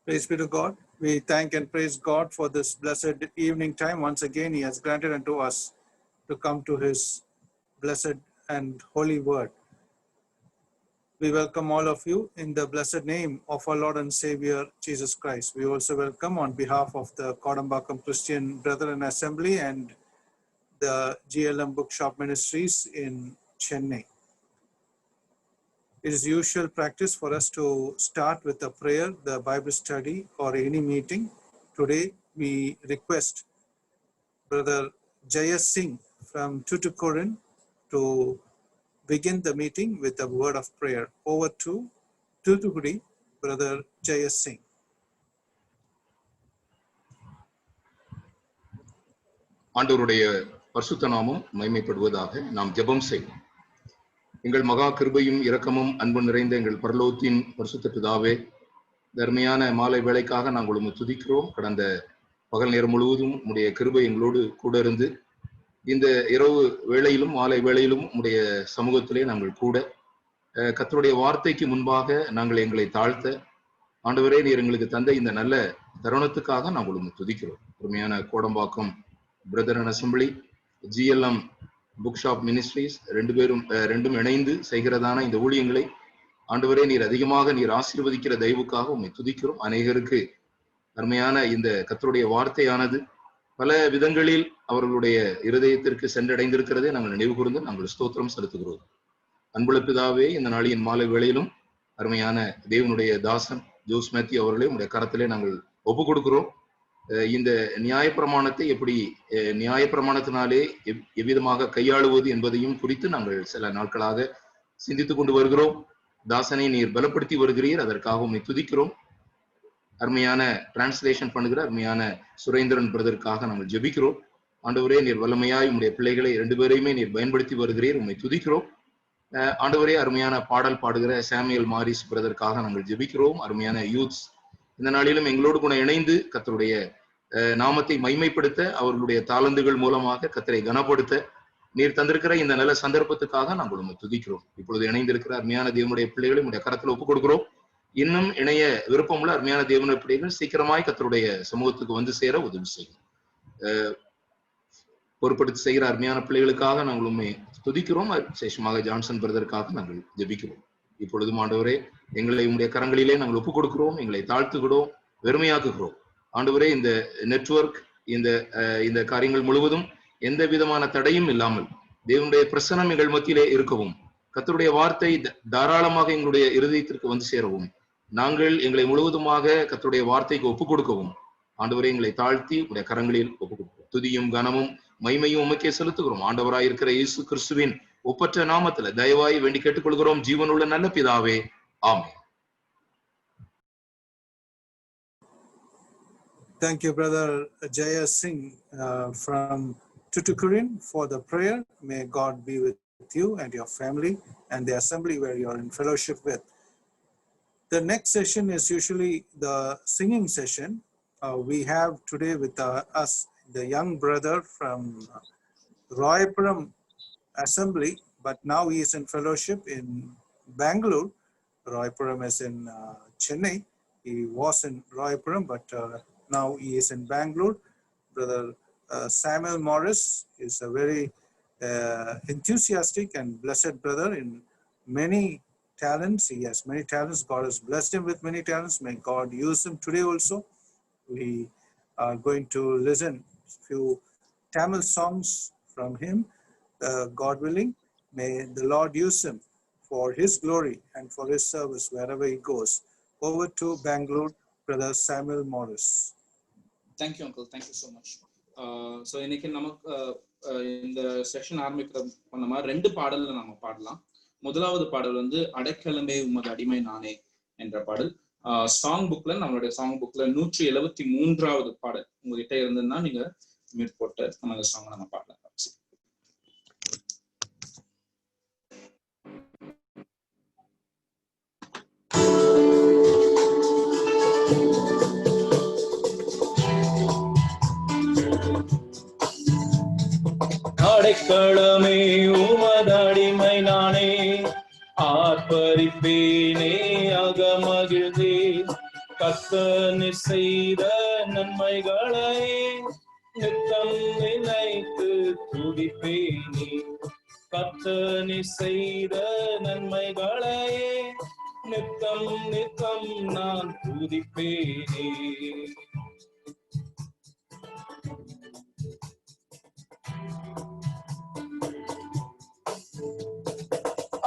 Praise be to God. We thank and praise God for this blessed evening time. Once again, He has granted unto us to come to His blessed and holy word. We welcome all of you in the blessed name of our Lord and Savior, Jesus Christ. We also welcome on behalf of the Kodambakkam Christian Brethren Assembly and the GLM Bookshop Ministries in Chennai. It is usual practice for us to start with a prayer, the Bible study, or any meeting. Today, we request Brother Jaya Singh from Tuticorin to begin the meeting with a word of prayer. Over to Tuticorin, Brother Jaya Singh. ஆண்டவருடைய பரிசுத்த நாமம் மகிமைப்படுவதாக. நாம் ஜெபம் செய்வோம். எங்கள் மகா கிருபையும் இரக்கமும் அன்பு நிறைந்த எங்கள் பரலோகத்தின் பரிசுத்த பிதாவே, தர்மையான மாலை வேளைக்காக நாங்கள் உம்மை துதிக்கிறோம். கடந்த பகல் நேரம் முழுவதும் உம்முடைய கிருபை எங்களோடு கூட இருந்து இந்த இரவு வேளையிலும் மாலை வேளையிலும் உம்முடைய சமூகத்திலே நாங்கள் கூட கர்த்தருடைய வார்த்தைக்கு முன்பாக நாங்கள் எங்களை தாழ்த்த ஆண்டவரே நீர் எங்களுக்கு தந்த இந்த நல்ல தருணத்துக்காக நாங்கள் உம்மை துதிக்கிறோம். அருமையான Kodambakkam brethren assembly, GLM bookshop ministries ரெண்டும் இணைந்து செய்கிறதான இந்த ஊழியங்களை ஆண்டவரே நீர் அதிகமாக நீர் ஆசீர்வதிக்கிற தயவுக்காக உம்மை துதிக்கிறோம். அநேகருக்கு அருமையான இந்த கர்த்தருடைய வார்த்தையானது பல விதங்களில் அவர்களுடைய இருதயத்திற்கு சென்றடைந்திருக்கிறதை நாங்கள் நினைவு கூர்ந்து நாங்கள் ஸ்தோத்திரம் செலுத்துகிறோம். அன்புள்ள பிதாவே, இந்த நாளின் மாலை வேளையிலும் அருமையான தேவனுடைய தாசன் ஜோஸ் மேத்யூ அவர்களே உடைய கரத்திலே நாங்கள் ஒப்பு கொடுக்கிறோம். இந்த நியாயப்பிரமாணத்தை எப்படி நியாயப்பிரமாணத்தினாலே எவ்விதமாக கையாளுவது என்பதையும் குறித்து நாங்கள் சில நாட்களாக சிந்தித்துக் கொண்டு வருகிறோம். தாசனை நீர் பலப்படுத்தி வருகிறீர், அதற்காக உம்மை துதிக்கிறோம். அருமையான டிரான்ஸ்லேஷன் பண்ணுகிற அருமையான சுரேந்திரன் பிரதருக்காக நாங்கள் ஜெபிக்கிறோம். ஆண்டவரே நீர் வல்லமையாய் உம்முடைய பிள்ளைகளை 2 பேரையுமே நீர் பயன்படுத்தி வருகிறீர், உம்மை துதிக்கிறோம். ஆண்டவரே அருமையான பாடல் பாடுகிற சாமுவேல் மாரிஸ் பிரதருக்காக நாங்கள் ஜெபிக்கிறோம். அருமையான யூத்ஸ் இந்த நாளிலும் எங்களோடு கூட இணைந்து கர்த்தருடைய நாமத்தை மைமைப்படுத்த அவர்களுடைய தாளந்துகள் மூலமாக கர்த்தரை கனப்படுத்த நீர் தந்திருக்கிற இந்த நல்ல சந்தர்ப்பத்துக்காக நாங்கள் உம்மை துதிக்கிறோம். இப்பொழுது இணைந்திருக்கிற அருமையான தேவனுடைய பிள்ளைகளை உடைய கரத்தில் ஒப்புக் கொடுக்கிறோம். இன்னும் இணைய விருப்பமுள்ள அருமையான தேவனுடைய பிள்ளைகள் சீக்கிரமாய் கர்த்தருடைய சமூகத்துக்கு வந்து சேர உதவி செய்யும். பொறுப்படுத்தி செய்கிற அருமையான பிள்ளைகளுக்காக நாங்கள் உண்மை துதிக்கிறோம். விசேஷமாக ஜான்சன் பிரதருக்காக நாங்கள் ஜெபிக்கிறோம். இப்பொழுதும் ஆண்டவரே எங்களை உங்களுடைய கரங்களிலே நாங்கள் ஒப்புக் கொடுக்கிறோம், எங்களை தாழ்த்துகிறோம், வெறுமையாக்குகிறோம். ஆண்டவரே இந்த நெட்வொர்க் இந்த காரியங்கள் முழுவதும் எந்த விதமான தடையும் இல்லாமல் தேவனுடைய பிரசன்னம் எங்கள் மத்தியிலே இருக்கவும், கர்த்தருடைய வார்த்தை தாராளமாக எங்களுடைய இருதயத்திற்கு வந்து சேரவும், நாங்கள் எங்களை முழுவதுமாக கர்த்தருடைய வார்த்தைக்கு ஒப்புக் கொடுக்கவும் ஆண்டவரே எங்களை தாழ்த்தி உடைய கரங்களில் ஒப்புக் கொடுக்கிறோம். துதியும் கனமும் மகிமையும் உமக்கே செலுத்துகிறோம். ஆண்டவராய் இருக்கிற இயேசு கிறிஸ்துவின் ஒப்பற்ற நாமத்துல தயவாய் வேண்டி கேட்டுக்கொள்கிறோம், ஜீவனுள்ள நல்ல பிதாவே, ஆமென். Thank you, Brother Jaya Singh from Tuticorin for the prayer. May God be with you and your family and the assembly where you are in fellowship with. The next session is usually the singing session. We have today with us the young brother from Royapuram Assembly, but now he is in fellowship in Bangalore. Royapuram is in Chennai. He was in Royapuram, but now he is in Bangalore. Brother Samuel Morris is a very enthusiastic and blessed brother in many talents. He has many talents. God has blessed him with many talents. May God use him today also. We are going to listen few Tamil songs from him. God willing, may the Lord use him for his glory and for his service wherever he goes. Over to Bangalore, Brother Samuel Morris. Thank you, Uncle. Thank you so much. So இன்னைக்கு நமக்கு இந்த session ஆரம்பிக்கிற பண்ணமா 2 பாடல்ல நாம பாடலாம். முதலாவது பாடல் வந்து அடைக்கலமே உமது அடிமை நானே என்ற பாடல். சாங் புக்ல நம்மளுடைய சாங் புக்ல 173வது பாடல் உங்ககிட்ட இருந்ததுன்னா நீங்க மியூட் போட்டு நம்ம அந்த சாங் நம்ம பாடலாம். அடைக்கலமே உமதடிமை நானே, ஆர்ப்பரிப்பேனே அகமகிழ்ந்தே, கர்த்தர் செய்த நன்மைகளை நித்தம் நினைத்து துதிப்பேனே. கர்த்தர் செய்த நன்மைகளை நித்தம் நித்தம் நான் துதிப்பேனே.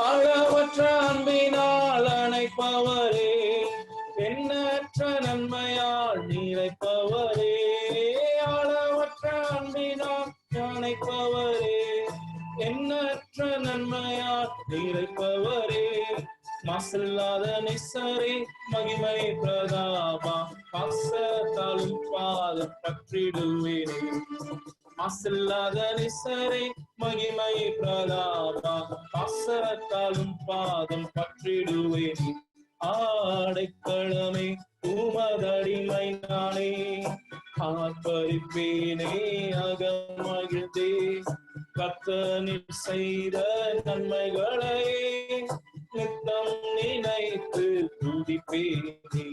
அளவற்ற அன்பினால் அணைப்பவரே, எண்ணற்ற நன்மையால் நிறைப்பவரே. அளவற்ற அன்பினால் அணைப்பவரே, எண்ணற்ற நன்மையால் நிறைப்பவரே. மாசில்லாத நிசரே மகிமை பிரதாபா, பாசத்தாலும் பாதம் பற்றிடுவேனே. மாசில்லாத நிசரே மகிமை பிரதாபா, பாசத்தாலும் பாதம் பற்றிடுவேனே. ஆடைக்களமே உமதடிமை நானே, ஆர்ப்பரிப்பேனே அகமகிழ்ந்தே. கர்த்தர் செய்த நன்மைகளை நித்தம் நினைத்து துதிப்பேனே.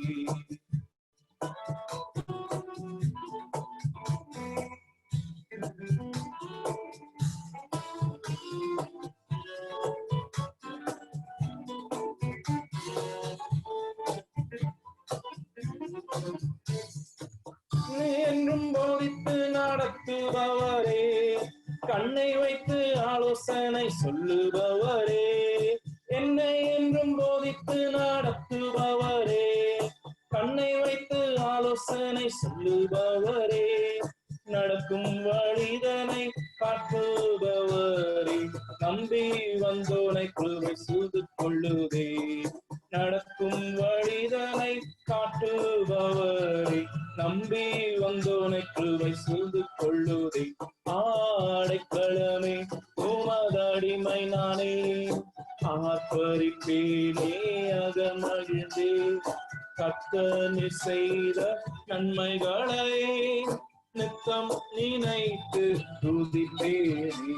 என்றும் போதித்து நடத்துபவரே, கண்ணை வைத்து ஆலோசனை சொல்லுபவரே. என்னை என்றும் போதித்து நடத்துபவரே, கண்ணை வைத்து ஆலோசனை சொல்லுபவரே. நடக்கும் வழிதனை காட்டுபவரே, நம்பி வந்தோனை கிருபை சூழ்ந்து கொள்ளுதே. நடக்கும் வழிதனை காட்டுபவரே, நம்பி வந்தோனை கிருபை சூழ்ந்து கொள்ளுதே. ஆடைக்களமே உமதடிமை நானே, ஆர்ப்பரிப்பேனே அகமகிழ்ந்தே. கர்த்தர் செய்த நன்மைகளை நித்தம் நினைத்து துதிப்பேனே.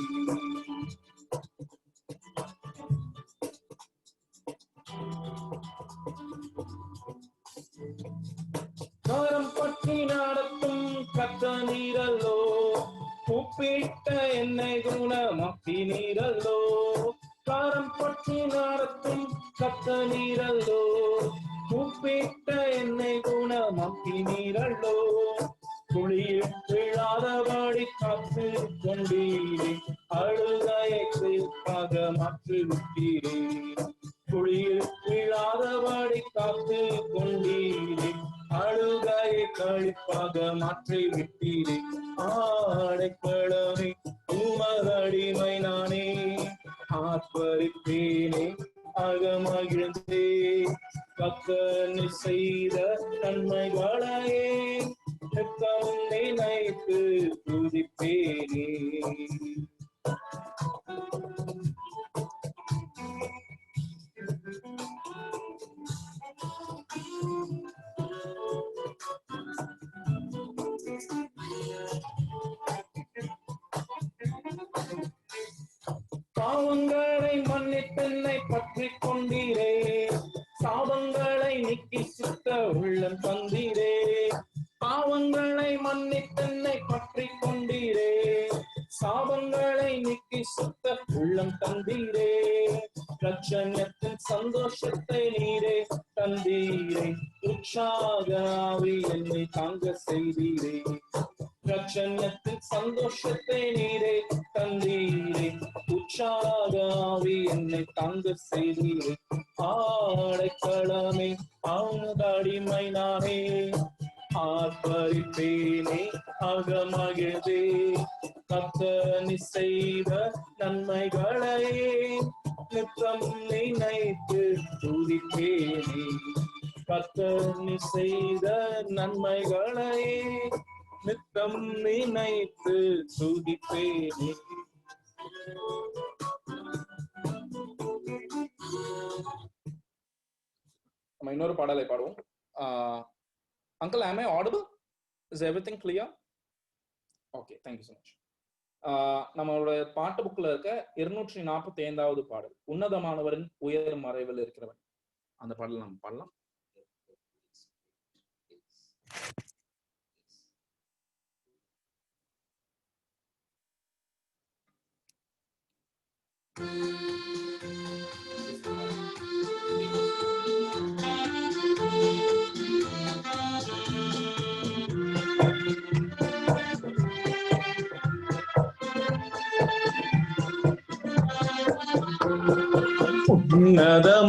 கரம் பற்றி நடத்தும் கர்த்தர் நீரல்லோ, கூப்பிட்ட என்னை குணமாக்கினீரல்லோ. கரம் பற்றி நடத்தும் கர்த்தர் நீரல்லோ, கூப்பிட்ட என்னை குணமாக்கினீரல்லோ. குழியில் விழாதபடி காத்து கொண்டீரே, அழுகையை சிரிப்பாக மாற்றி விட்டீரே. குழியில் விழாதபடி காத்து கொண்டீரே, அழுகையை கழிப்பாக மாற்றி விட்டீரே. ஆடைக்களமே உமதடிமை நானே, ஆர்ப்பரிப்பேனே அகமகிழ்ந்தே. கர்த்தர் செய்த நன்மைகளையே நித்தம் நினைத்து துதிப்பேனே. பாவங்களை மன்னித்தென்னை பற்றி கொண்டீரே, சாபங்களை நீக்கி சுத்த உள்ளம் தந்தீரே. பாவங்களை மன்னித்தென்னை பற்றி கொண்டீரே, சாபங்களை நீக்கி சுத்த உள்ளம் தந்தீரே. ரட்சண்யத்தின் சந்தோஷத்தை நீரே தந்தீரே, உற்சாக ஆவி என்னை தாங்க செய்தீரே. ரட்சண்யத்தின் சந்தோஷத்தை நீரே தந்தீரே, உற்சாக ஆவி என்னை தாங்க செய்தீரே. ஆடைக்களமே ஆனதடிமை நானே, ஆர்ப்பரிப்பேனே அகமகிழ்ந்தே. கர்த்தர் செய்த நன்மைகளையே நித்தம் நினைத்து துதிப்பேனே. கர்த்தர் செய்த நன்மைகளையே நித்தம் நினைத்து துதிப்பேனே. நம்ம இன்னொரு பாடலை பாடுவோம். Uncle, am I audible? Is everything clear? Okay, thank you so much. நம்மளோட பாட்டு புக்ல இருக்க 245வது பாடல், உன்னதமானவரின் உயர் மறைவில் இருக்கிறவன். அந்த பாடல் நம்ம பாடலாம்.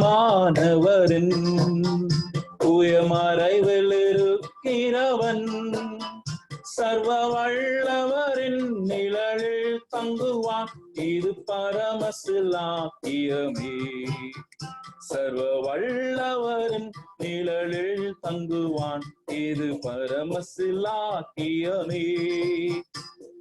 உன்னதமானவரின் உயமறைவில் இருக்கிறவன் சர்வ வல்லவரின் நிழலில் தங்குவான் இது பரமசிலாக்கியமே சர்வ வல்லவரின் நிழலில் தங்குவான் இது பரமசிலாக்கியமே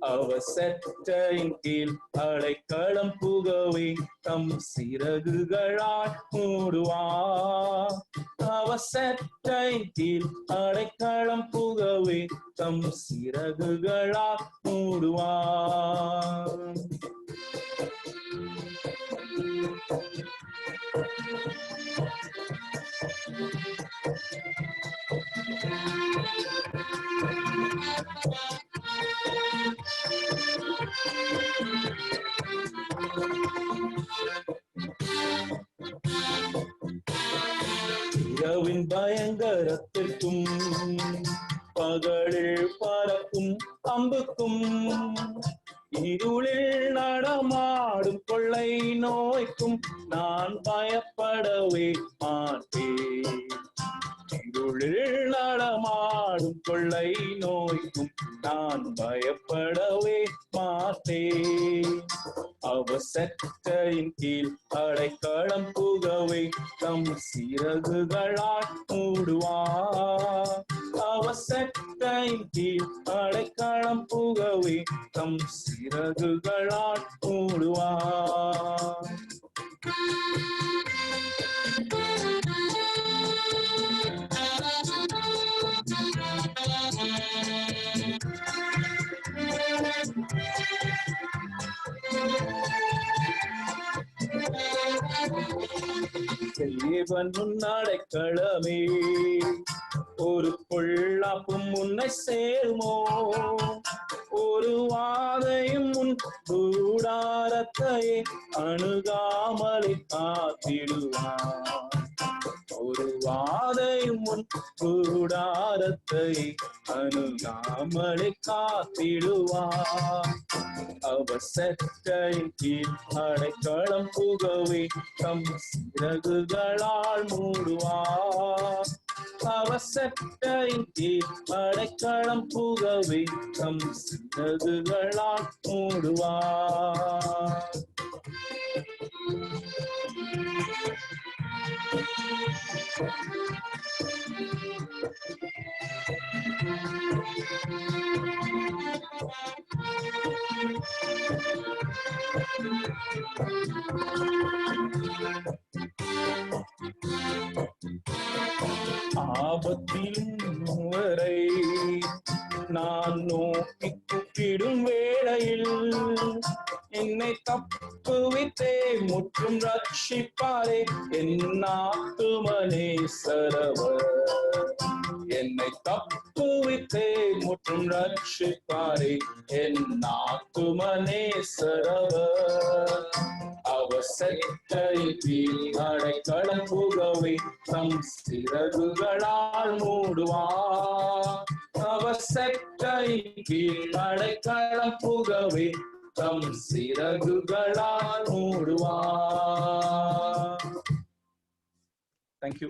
அவர் செட்டையின் கீழ் அடைக்கலம் புகவை தம் சிறகுகளால் மூடுவார் அவர் செட்டையின் கீழ் அடைக்கலம் புகவை தம் சிறகுகளால் மூடுவார் இரவின் பயங்கரத்திற்கும் பகலில் பறக்கும் அம்புக்கும் இருளில் நடமாடும் கொள்ளை நோய்க்கும் நான் பயப்படவே மாட்டேன் இருளில் நடமாடும் கொள்ளை நோய்க்கும் நான் பயப்படவே மாட்டேன் அவர் செட்டையின் கீழ் அடைக்கலம் புகவை தம் சிறகுகளால் மூடுவார் அவர் செட்டையின் கீழ் அடைக்கலம் புகவை தம் சிறகுகளால் மூடுவார் தேவன் முன்னடைக்கலமே ஒரு பொல்லாப்பும் முன்னை சேருமோ ஒரு வாதையும் முன் கூடாரத்தையே அணுகாமலை காத்திடுவார் ஒரு வாதையும் முன் கூடாரத்தை அணுகாமலை காத்திடுவார் அவர் செட்டையின் கீழ் அடைக்கலம் புகவை தம் சிறகுகளால் மூடுவார் அவர் செட்டையின் கீழ் அடைக்கலம் புகவை தம் சிறகுகளால் மூடுவார் ஆபத்திலும் வரை நான் நோக்கி கூப்பிடும் வேளையில் என்னை தப்புவித்தே முற்றும் ரட்சிப்பாரே என் ஆத்துமனே சரவர் என்னை தப்புவித்தே முற்றும் ரட்சிப்பாரே என் ஆத்துமனே சரவர் அவர் செட்டையின் கீழ் அடைக்கலம் புகவை தம் சிறகுகளால் மூடுவார் அவர் செட்டையின் கீழ் அடைக்கலம் புகவை தம் சிறகுகளால் மூடுவார். Thank you.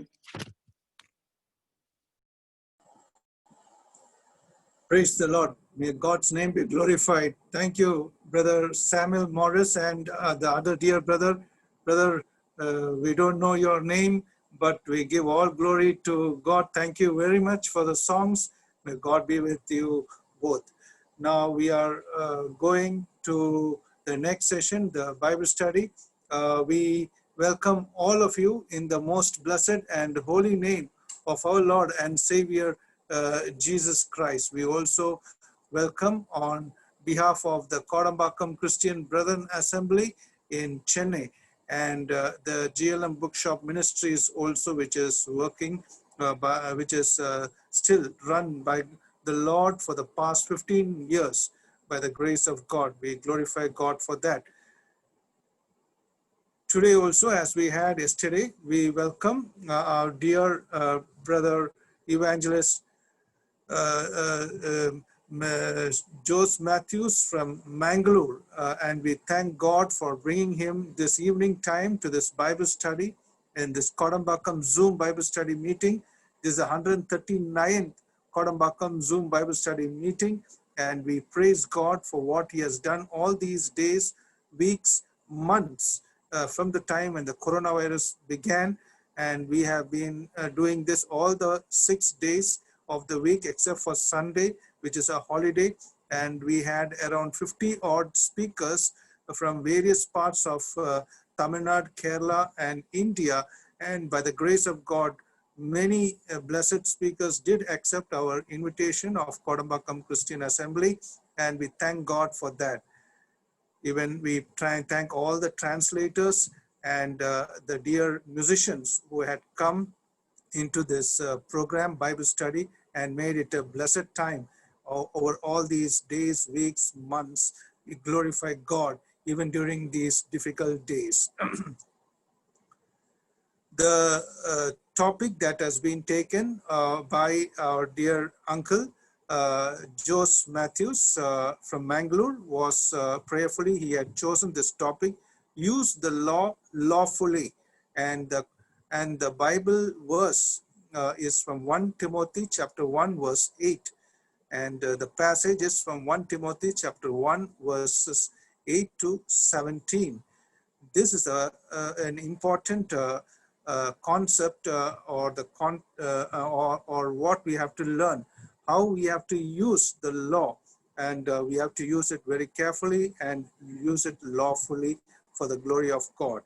Praise the Lord. May God's name be glorified. Thank you, Brother Samuel Morris, and the other dear brother. Brother, we don't know your name, but we give all glory to God. Thank you very much for the songs. May God be with you both. Now we are going to the next session, the Bible study. We welcome all of you in the most blessed and holy name of our Lord and Savior, Jesus Christ. We also welcome on behalf of the Kodambakam Christian Brethren Assembly in Chennai and the GLM Bookshop Ministries also, which is working, which is still run by the Lord for the past 15 years by the grace of God. We glorify God for that. today also, as we had yesterday, we welcome our dear brother evangelist Jose Matthews from Mangalore, and we thank God for bringing him this evening time to this Bible study in this Kodambakam Zoom Bible study meeting. This is the 139th Kodambakam Zoom Bible study meeting, and we praise God for what he has done all these days, weeks, months, from the time when the coronavirus began, and we have been doing this all the 6 days of the week except for Sunday, which is a holiday, and we had around 50 odd speakers from various parts of Tamil Nadu, Kerala and India, and by the grace of God, many blessed speakers did accept our invitation of Kodambakam Christian Assembly, and we thank God for that. Even we try and thank all the translators and the dear musicians who had come into this program, Bible study, and made it a blessed time over all these days, weeks, months. We glorify God even during these difficult days. The topic that has been taken by our dear uncle, Jose Matthews from Mangalore, was prayerfully, he had chosen this topic, use the law lawfully. And the Bible verse is from 1 Timothy chapter 1 verse 8. And the passage is from 1 Timothy chapter 1 verses 8 to 17. This is an important concept or what we have to learn, how we have to use the law, and we have to use it very carefully and use it lawfully for the glory of God.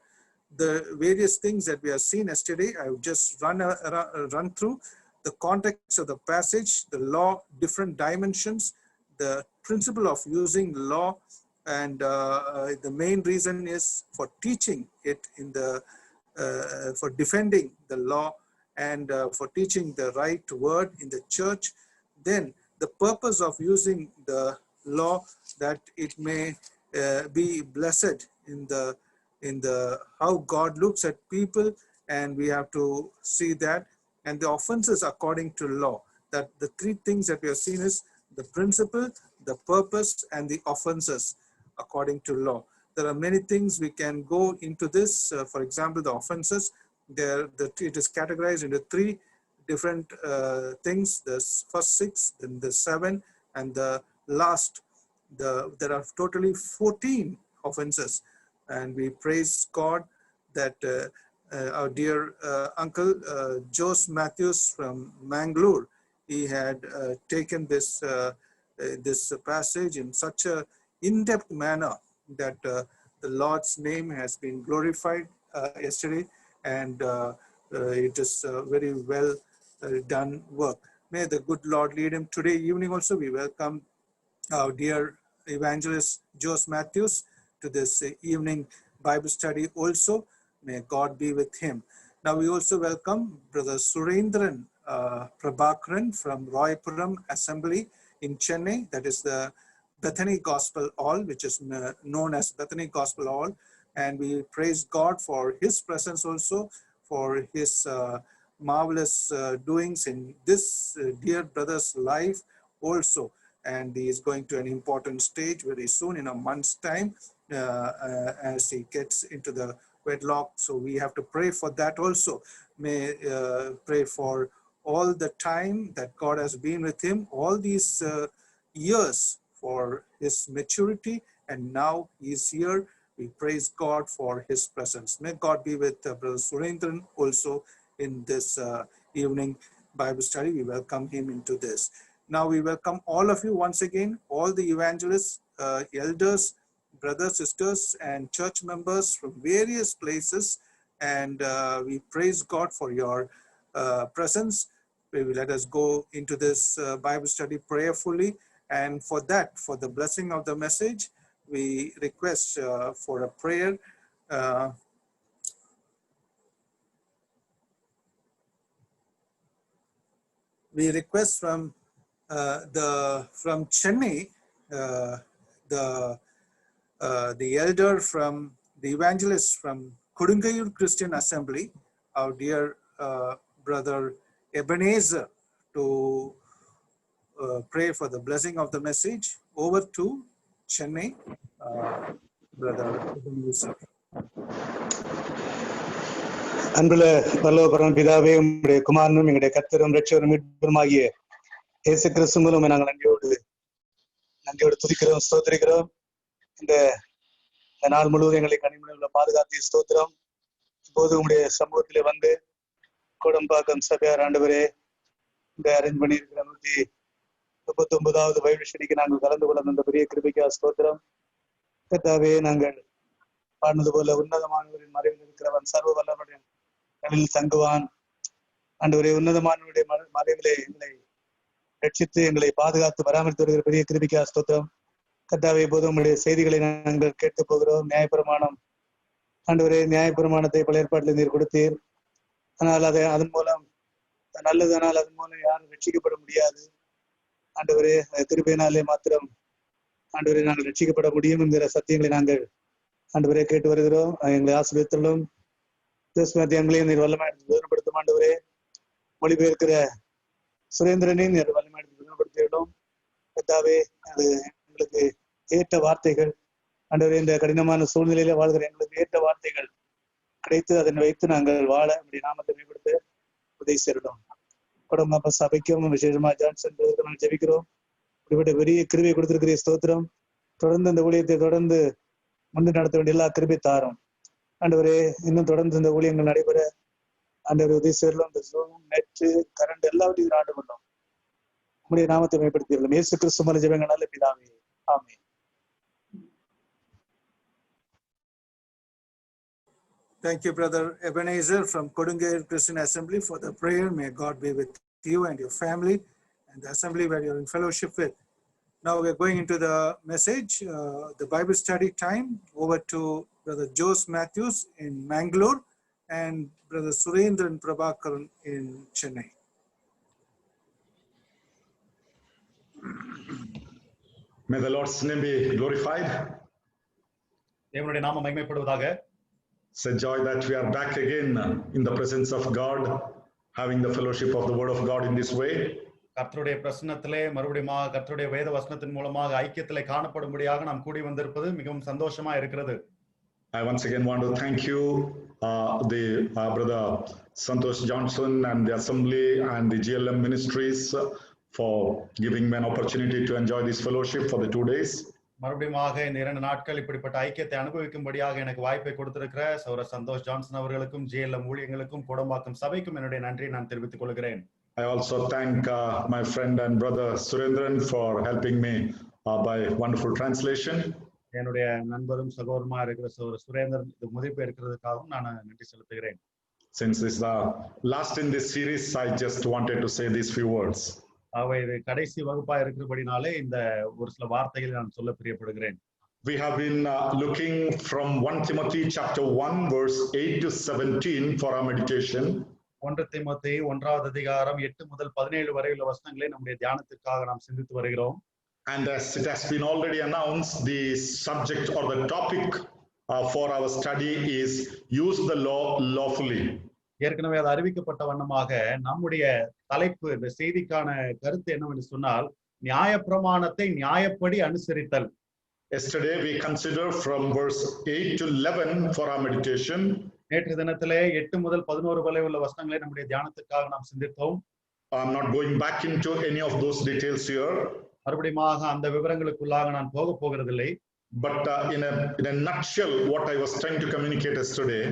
The various things that we have seen yesterday, I will just run through the context of the passage, the law, different dimensions, the principle of using law, and the main reason is for teaching it in the for defending the law, and for teaching the right word in the church. Then the purpose of using the law, that it may be blessed in the how God looks at people, and we have to see that, and the offenses according to law. That the three things that we have seen is the principle, the purpose, and the offenses according to law. There are many things we can go into this. For example, the offenses, it is categorized into three different things. The first 6, then the 7, and the last. There are totally 14 offenses. And we praise God that our dear uncle, Jose Matthews from Mangalore, he had taken this passage in such a in-depth manner that the Lord's name has been glorified yesterday, and it is very well done work. May the good Lord lead him. Today evening also we welcome our dear evangelist Jose Matthews to this evening Bible study also. May God be with him. Now we also welcome Brother Surendran Prabhakaran from Royapuram Assembly in Chennai. That is the Bethany Gospel Hall, which is known as Bethany Gospel Hall. And we praise God for his presence also, for his marvelous doings in this dear brother's life also. And he is going to an important stage very soon, in a month's time, as he gets into the wedlock. So we have to pray for that also. May pray for all the time that God has been with him, all these years, for his maturity, and now he is here. We praise God for his presence. May God be with Brother Surendran also in this evening Bible study. We welcome him into this. Now we welcome all of you once again, all the evangelists, elders, brothers, sisters, and church members from various places. And we praise God for your presence. Let us go into this Bible study prayerfully. And for that, for the blessing of the message, we request for a prayer. We request from Chennai, the elder from the evangelist from Kodungayur Christian Assembly, our dear brother Ebenezer, to pray for the blessing of the message. Over to Chennai, brother Ebenezer. அன்புள்ள பரலோக பிதாவே, உம்முடைய குமாரனும் எங்களுடைய கர்த்தரும் இரட்சகரும் மீட்பருமாகிய இயேசு கிறிஸ்து மூலம் நாங்கள் நன்றியோடு துதிக்கிறோம், ஸ்தோத்திரிக்கிறோம். இந்த நாள் முழுவதும் எங்களை கனிமொழியுள்ள பாதுகாத்திய ஸ்தோத்திரம். இப்போது உங்களுடைய சமூகத்திலே வந்து கோடம்பாக்கம் சபையார் ஆண்டவரே, இந்த அரேஞ்ச் பண்ணியிருக்கிற 139வது பைபிள் ஸ்டடிக்கு நாங்கள் கலந்து கொள்ள அந்த பெரிய கிருபைக்கா ஸ்தோத்திரம். கர்த்தாவே, நாங்கள் பாடுனது போல உன்னதமானவரின் மறைவில் இருக்கிறவன் சர்வ வல்லவனுடைய நிலையில் தங்குவான். ஆண்டவரே, உன்னதமானவருடைய மறைவிலே எங்களை ரட்சித்து எங்களை பாதுகாத்து பராமரித்து வருகிற பெரிய கிருபைக்கா ஸ்தோத்திரம். கர்த்தாவே, போது உங்களுடைய செய்திகளை நாங்கள் கேட்டு போகிறோம். நியாயப்பிரமாணம் ஆண்டவரே, நியாயப்பிரமாணத்தை பல ஏற்பாட்டில் நீர் கொடுத்தீர். ஆனால் அதன் மூலம் நல்லதானால் அதன் மூலம் யாரும் ரட்சிக்கப்பட முடியாது. ஆண்டவரே, கிருபையினாலே மாத்திரம் ஆண்டவரே நாங்கள் ரட்சிக்கப்பட முடியும் என்கிற சத்தியங்களை நாங்கள் ஆண்டவரே கேட்டு வருகிறோம். எங்களை ஆசீர்வதித்துள்ளோம். எங்களையும் நீர் வல்லமையை விவரப்படுத்தும். ஆண்டவரே, மொழிபெயர்க்கிற சுரேந்திரனையும் நீர் வல்லமையை விவரப்படுத்தியுள்ளோம். கர்த்தாவே, அது எங்களுக்கு ஏற்ற வார்த்தைகள் ஆண்டவரே, இந்த கடினமான சூழ்நிலையில வாழ்கிற எங்களுக்கு ஏற்ற வார்த்தைகள் கிடைத்து அதனை வைத்து நாங்கள் வாழ நம்முடைய நாமத்தை மேம்படுத்த உதவி செய்யணும். குடும்ப சபைக்கும் விசேஷமா ஜான்சன் நாங்கள் ஜெபிக்கிறோம். இப்படிப்பட்ட பெரிய கிருபை கொடுத்திருக்கிற ஸ்தோத்திரம். தொடர்ந்து அந்த ஊழியத்தை தொடர்ந்து முன்னே நடத்த வேண்டிய எல்லா கிருபை தாரும். ஆண்டவரே, இன்னும் தொடர்ந்து இந்த ஊழியங்கள் நடைபெற ஆண்டவர் உதவி செய்யலாம். இந்த ஜூம், நெட், கரண்ட் எல்லாவற்றையும் ஆண்டு கொண்டோம். உங்களுடைய நாமத்தை மேம்படுத்தியுள்ளோம். இயேசு கிறிஸ்து மூலம் ஜெபங்கள் நல்ல பிதாவே, ஆமென். Thank you, brother Ebenezer from Kodungayur Christian Assembly, for the prayer. May God be with you and your family and the assembly where you're in fellowship with. Now we're going into the message, the Bible study time. Over to brother Jose Matthews in Mangalore and brother Surendran Prabhakaran in Chennai. May the Lord's name be glorified. தேவனுடைய நாமம் மகிமைப்படுவதாக. It's a joy that we are back again in the presence of God, having the fellowship of the word of God in this way. கர்த்தருடைய பிரசன்னத்திலே மறுபடியும் கர்த்தருடைய வேத வசனத்தின் மூலமாக ஐக்கியத்திலே காணப்படும்படியாக நாம் கூடி வந்திருப்பது மிகவும் சந்தோஷமா இருக்கிறது. I once again want to thank you, the brother Santosh Johnson and the assembly and the GLM ministries for giving me an opportunity to enjoy this fellowship for the 2 days. மறுபடியும் இந்த 2 நாட்கள் இப்படிப்பட்ட ஐக்கியத்தை அனுபவிக்கும்படியாக எனக்கு வாய்ப்பை கொடுத்திருக்கிற சௌர சந்தோஷ் ஜான்சன் அவர்களுக்கும் GLM ஊழியங்களுக்கும் Kodambakkam சபைக்கும் என்னுடைய நன்றியை நான் தெரிவித்துக் கொள்கிறேன். I also thank my friend and brother Surendran for helping me by wonderful translation. என்னுடைய நண்பரும் சகோதரமா இருக்கிற சுரேந்திரன் இது மொழிபெயர்க்கிறதுக்காகவும் நான் நன்றி செலுத்துகிறேன். Since this is the last in this series, I just wanted to say these few words. இது கடைசி வகுப்பா இருக்கிறபடினாலே இந்த ஒரு சில வார்த்தைகளை நான் சொல்ல பிரியப்படுகிறேன். We have been looking from 1 Timothy chapter 1 verse 8 to 17 for our meditation. 1 தீமோத்தேயு 1வது அதிகாரம் 8 முதல் 17 வரை உள்ள வசனங்களை நம்முடைய தியானத்திற்காக நாம் சிந்தித்து வருகிறோம். And as it has been already announced, the subject or the topic for our study is use the law lawfully. ஏற்கனவே அது அறிவிக்கப்பட்ட வண்ணமாக நம்முடைய தலைப்பு, இந்த செய்திக்கான கருத்து என்னவென்று சொன்னால், நியாயப்பிரமாணத்தை நியாயப்படி அனுசரித்தல். Yesterday we considered from verse 8 to 11 for our meditation. நேற்று தினத்திலே 8 முதல் 11 வரை உள்ள வசனங்களை நம்முடைய தியானத்திற்காக நாம் சிந்தித்தோம். I'm not going back into any of those details here. மறுபடியும் அந்த விவரங்களுக்குள்ளாக நான் போகிறதில்லை. But in a nutshell, what I was trying to communicate yesterday.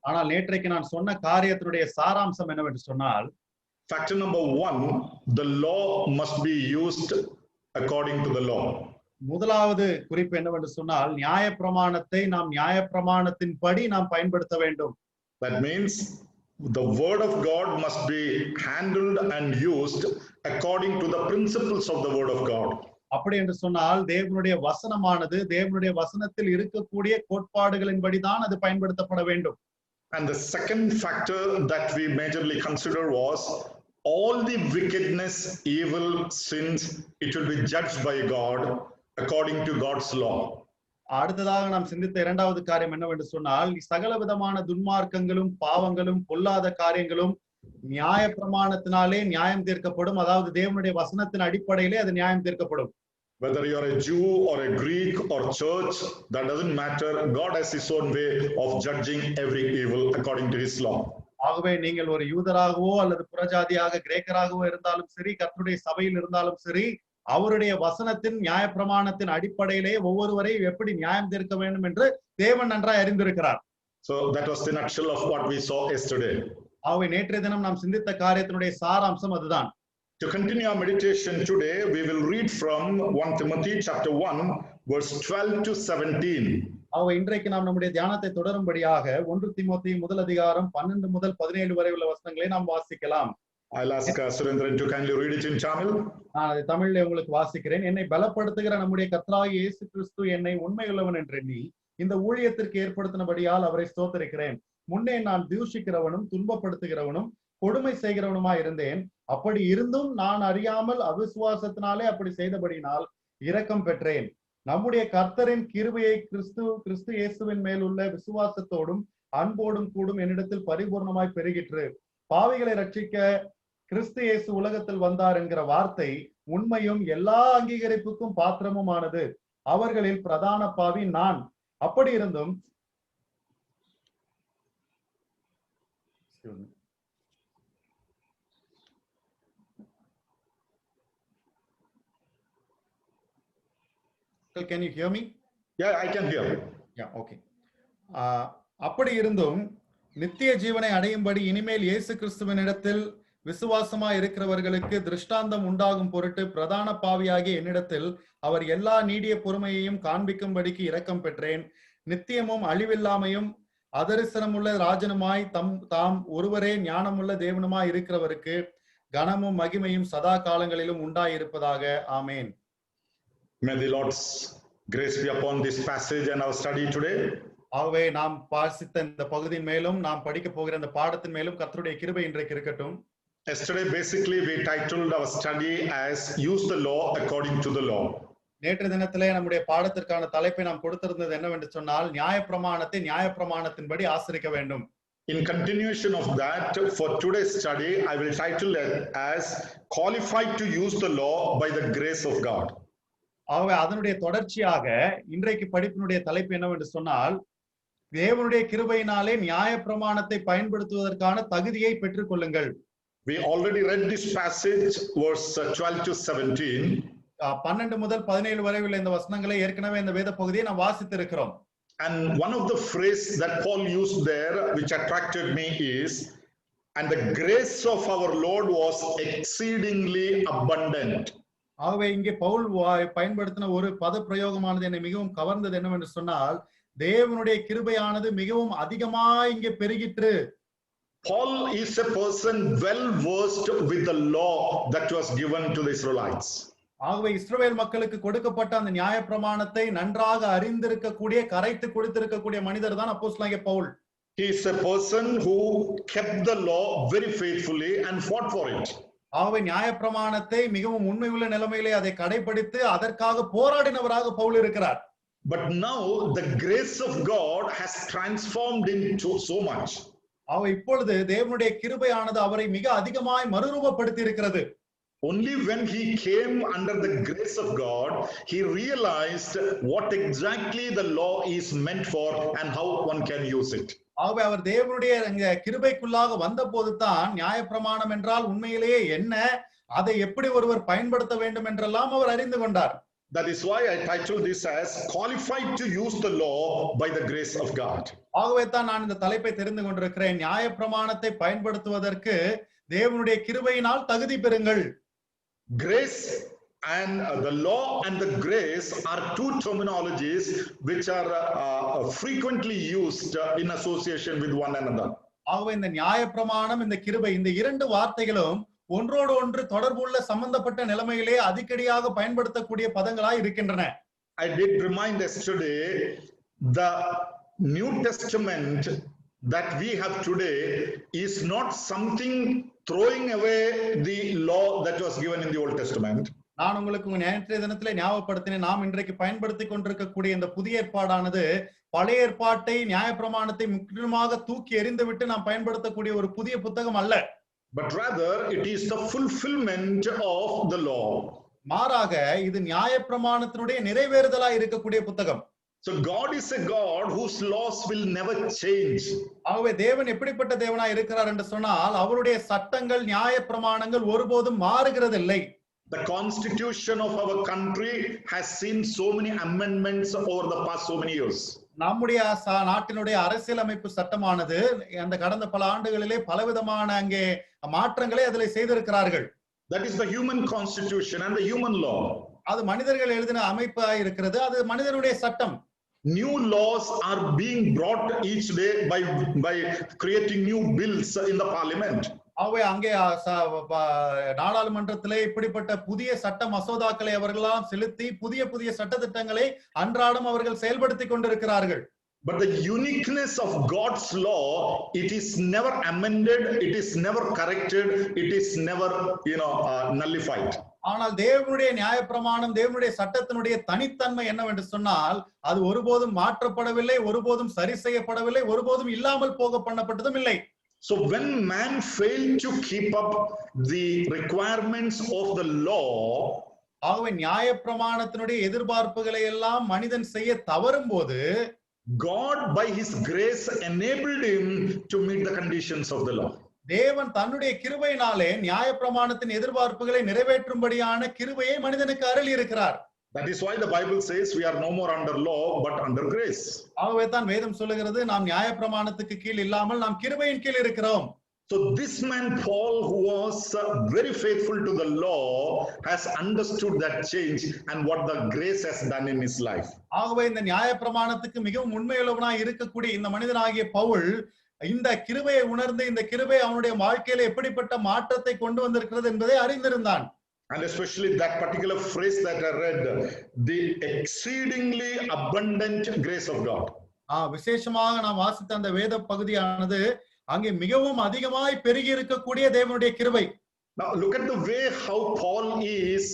ஆனால் நேற்றைக்கு நான் சொன்ன காரியத்தினுடைய சாராம்சம் என்னவென்று சொன்னால், factor number 1, the law must be used according to the law. முதலாவது குறிப்பு என்னவென்று சொன்னால், நியாயப்பிரமாணத்தை நாம் நியாயப்பிரமாணத்தின்படி நாம் பயன்படுத்த வேண்டும். That means the word of God must be handled and used according to the principles of the word of God. அப்படி என்று சொன்னால், தேவனுடைய வசனமானது தேவனுடைய வசனத்தில் இருக்கக்கூடிய கோட்பாடுகளின்படிதான் அது பயன்படுத்தப்பட வேண்டும். And the second factor that we majorly considered was all the wickedness, evil, sins, it will be judged by God according to God's law. அடுத்ததாக நாம் சிந்தித்த இரண்டாவது காரியம் என்னவென்று சொன்னால், சகல விதமான துன்மார்க்கங்களும் பாவங்களும் பொல்லாத காரியங்களும் நியாய பிரமாணத்தினாலே நியாயம் தீர்க்கப்படும். அதாவது தேவனுடைய வசனத்தின் அடிப்படையிலே அது நியாயம் தீர்க்கப்படும். Whether you are a Jew or a Greek or church, that doesn't matter. God has his own way of judging every evil according to his law. ஆகவே நீங்கள் ஒரு யூதராகவோ அல்லது புறஜாதியாக கிரேக்கராகவோ இருந்தாலும் சரி, கர்த்தருடைய சபையில் இருந்தாலும் சரி, அவருடைய வசனத்தின் நியாய பிரமாணத்தின் அடிப்படையிலே ஒவ்வொருவரையும் எப்படி நியாயம் தீர்க்க வேண்டும் என்று தேவன் நன்றாய் அறிந்திருக்கிறார். So that was the nutshell of what we saw yesterday. ஆகவே நேற்றைய தினம் நாம் சிந்தித்த காரியத்தினுடைய சாராம்சம் அதுதான். To continue our meditation today, we will read from 1 Timothy chapter 1 verse 12 to 17. ஆகவே இன்றைக்கு நாம் நம்முடைய தியானத்தை தொடரும்படியாக 1 தீமோத்தேயு முதல் அதிகாரம் 12 முதல் 17 வரை உள்ள வசனங்களை நாம் வாசிக்கலாம். I'll ask Surendran to kindly read it in Tamil. நான் அதை தமிழிலே உங்களுக்கு வாசிக்கிறேன். என்னை பலப்படுத்துகிற நம்முடைய கர்த்தராகிய இயேசு கிறிஸ்து என்னை உண்மையுள்ளவன் என்று எண்ணி இந்த ஊழியத்திற்கு ஏற்படுத்தினபடியால் அவரை ஸ்தோத்திரிக்கிறேன். முன்னே நான் தூஷிக்கிறவனும் துன்பப்படுத்துகிறவனும் கொடுமை செய்கிறவனுமாய் இருந்தேன். அப்படி இருந்தும் நான் அறியாமல் அவிசுவாசத்தினாலே அப்படி செய்தபடியினால் இரக்கம் பெற்றேன். நம்முடைய கர்த்தரின் கிருபையை கிறிஸ்து இயேசுவின் மேல் உள்ள விசுவாசத்தோடும் அன்போடும் கூடும் என்னிடத்தில் பரிபூர்ணமாய் பெருகிற்று. பாவிகளை ரட்சிக்க கிறிஸ்து இயேசு உலகத்தில் வந்தார் என்கிற வார்த்தை உண்மையும் எல்லா அங்கீகரிப்புக்கும் பாத்திரமுமானது. அவர்களில் பிரதான பாவி நான். அப்படி இருந்தும் Can you hear me? Yeah, I can hear. Yeah, okay. அப்படி இருந்தும் நித்திய ஜீவனை அடையும்படி இனிமேல் இயேசு கிறிஸ்துவின் இடத்தில் விசுவாசமாய் இருக்கிறவர்களுக்கு திருஷ்டாந்தம் உண்டாகும் பொருட்டு பிரதான பாவியாகிய என்னிடத்தில் அவர் எல்லா நீடிய பொறுமையையும் காண்பிக்கும்படிக்கு இரக்கம் பெற்றேன். நித்தியமும் அழிவில்லாமையும் அதரிசனமுள்ள ராஜனுமாய் தாம் ஒருவரே ஞானமுள்ள தேவனுமாய் இருக்கிறவருக்கு கனமும் மகிமையும் சதா காலங்களிலும் உண்டாயிருப்பதாக. ஆமேன். May the Lord's grace be upon this passage and our study today. ஆகவே நாம் வாசித்த இந்த பகுதியின் மேலும் நாம் படிக்க போகிற இந்த பாடத்தின் மேலும் கர்த்தருடைய கிருபை இன்றைக்கு இருக்கட்டும். Yesterday basically we titled our study as Use the Law According to the Law. நேற்று தினத்திலே நம்முடைய பாடத்திற்கான தலைப்பை நாம் கொடுத்திருந்தது என்னவென்று சொன்னால், நியாயப்பிரமாணத்தை நியாயப்பிரமாணத்தின்படி ஆசரிக்க வேண்டும். In continuation of that, for today's study I will title it as Qualified to Use the Law by the Grace of God. ஆகவே அதனுடைய தொடர்ச்சியாக இன்றைக்கு படிப்பினுடைய தலைப்பு என்னவென்று சொன்னால், தேவனுடைய கிருபையினாலே நியாயப்பிரமாணத்தை பயன்படுத்துவதற்கான தகுதியை பெற்றுக் கொள்ளுங்கள். We already read this passage verse 12 to 17. 12 முதல் 17 வரை உள்ள இந்த வசனங்களை ஏற்கனவே இந்த வேத பகுதியை நாம் வாசித்திருக்கிறோம். And one of the phrases that Paul used there which attracted me is, and the grace of our Lord was exceedingly abundant. ஆகவே இங்கே பவுல் பயன்படுத்தின ஒரு பத பிரயோகமானது என்னை மிகவும் கவர்ந்தது என்னவென்று சொன்னால், தேவனுடைய கிருபையானது மிகவும் அதிகமாய் இங்கே பெருகிற்று. Paul is a person well versed with the law that was given to the Israelites. ஆகவே இஸ்ரவேல் மக்களுக்கு கொடுக்கப்பட்ட அந்த நியாயப்பிரமாணத்தை நன்றாக அறிந்திருக்கக்கூடிய, கரைத்து கொடுத்திருக்கக்கூடிய மனிதர் தான் அப்போஸ்தலனாகிய Pavul. He is a person who kept the law very faithfully and fought for it. ஆகவே நியாயப்பிரமாணத்தை மிகவும் உண்மையுள்ள நிலைமையிலே அதை கடைபிடித்து அதற்காக போராடினவராக பவுல் இருக்கிறார். But now the grace of God has transformed him so much. ஆகவே இப்பொழுது தேவனுடைய கிருபையானது அவரை மிக அதிகமாய் மறுரூபப்படுத்தி இருக்கிறது. Only when he came under the grace of God, he realized what exactly the law is meant for and how one can use it. ஆகவே அவர் தேவனுடைய கிருபைக்குள்ளாக வந்த போதுதான் நியாயப்பிரமாணம் என்றால் உண்மையிலேயே என்ன, அதை எப்படி ஒருவர் பயன்படுத்த வேண்டும் என்றெல்லாம் அவர் அறிந்து கொண்டார். That is why I titled this as Qualified to Use the Law by the Grace of God. ஆகவே தான் நான் இந்த தலைப்பை தெரிந்து கொண்டிருக்கிறேன். நியாயப்பிரமாணத்தை பயன்படுத்துவதற்கு தேவனுடைய கிருபையினால் தகுதி பெறுங்கள். Grace and the law and the grace are two terminologies which are frequently used in association with one another. ஆகவே இந்த நியாயப்பிரமாணம், இந்த கிருபை, இந்த இரண்டு வார்த்தைகளும் ஒன்றோடு ஒன்று தொடர்புள்ள சம்பந்தப்பட்ட நிலைமையிலே அடிக்கடியாக பயன்படுத்தக்கூடிய பதங்களாய் இருக்கின்றன. I did remind yesterday the New Testament that we have today is not something throwing away the law that was given in the Old Testament. நான் உங்களுக்கு நேற்றைய தினத்திலே ஞாபகப்படுத்தினேன். நாம் இன்றைக்கு பயன்படுத்திக் கொண்டிருக்கக்கூடிய இந்த புதிய ஏற்பாடானது பழைய ஏற்பாட்டை நியாயப்பிரமாணத்தை முற்றிலுமாக தூக்கி எறிந்துவிட்டு நாம் பயன்படுத்தக்கூடிய ஒரு புதிய புத்தகம் அல்ல. But rather it is the fulfillment of the law. மாறாக இது நியாயப்பிரமாணத்தினுடைய நிறைவேறுதலாய் இருக்கக்கூடிய புத்தகம். So God is a God whose laws will never change. ஆகவே தேவன் எப்படிப்பட்ட தேவனாய் இருக்கிறார் என்று சொன்னால் அவருடைய சட்டங்கள் நியாயப்பிரமாணங்கள் ஒருபோதும் மாறுகிறதில்லை. The constitution of our country has seen so many amendments over the past so many years. நம்முடைய நாட்டினுடைய அரசியலமைப்பு சட்டமானது அந்த கடந்த பல ஆண்டுகளிலே பலவிதமான அங்கே மாற்றங்களை அதில் செய்திருக்கிறார்கள். That is the human constitution and the human law. அது மனிதர்கள் எழுதின அமைப்பாக இருக்கிறது. அது மனிதனுடைய சட்டம். New laws are being brought each day by creating new bills in the parliament. ஆகவே அங்கே நாடாளுமன்றத்திலே இப்படிப்பட்ட புதிய சட்ட மசோதாக்களை அவர்களாம் செலுத்தி புதிய புதிய சட்டத்திட்டங்களை அன்றாடம் அவர்கள் செயல்படுத்திக் கொண்டிருக்கிறார்கள். But the uniqueness of God's law, it is never amended, it is never corrected, it is never, nullified. ஆனால் தேவனுடைய நியாயப்பிரமாணம் தேவனுடைய சட்டத்தினுடைய தனித்தன்மை என்னவென்று சொன்னால் அது ஒருபோதும் மாற்றப்படவில்லை, ஒருபோதும் சரி செய்யப்படவில்லை, ஒருபோதும் இல்லாமல் போக பண்ணப்பட்டதும் இல்லை. So when man failed to keep up the requirements of the law, ஆகவே நியாயப்பிரமாணத்தினுடைய எதிர்பார்ப்புகளை எல்லாம் மனிதன் செய்ய தவறும் போது God by his grace enabled him to meet the conditions of the law. தேவன் தன்னுடைய கிருபையினாலே நியாயப்பிரமாணத்தின் எதிர்பார்ப்புகளை நிறைவேற்றும்படியான கிருபையை மனிதனுக்கு அருளி இருக்கிறார். That is why the Bible says we are no more under law but under grace. ஆகவே தான் வேதம் சொல்லுகிறது நாம் நியாயப்பிரமாணத்துக்கு கீழ் இல்லாமல் நாம் கிருபையின் கீழ் இருக்கிறோம். So this man Paul, who was very faithful to the law, has understood that change and what the grace has done in his life. ஆகவே இந்த நியாயப்பிரமாணத்துக்கு மிகவும் உண்மையுள்ளவனாய் இருக்கக்கூடிய இந்த மனிதனாகிய பவுல் இந்த கிருபையை உணர்ந்து இந்த கிருபை அவனுடைய வாழ்க்கையில எப்படிப்பட்ட மாற்றத்தை கொண்டு வந்திருக்கிறது என்பதை அறிந்திருந்தான். And especially that particular phrase that I read, the exceedingly abundant grace of God. விசேஷமாக நாம் வாசித்த அந்த வேத பகுதியானது அங்கே மிகவும் அதிகமாய் பெருகி இருக்கக்கூடிய தேவனுடைய கிருபை. Now look at the way how Paul is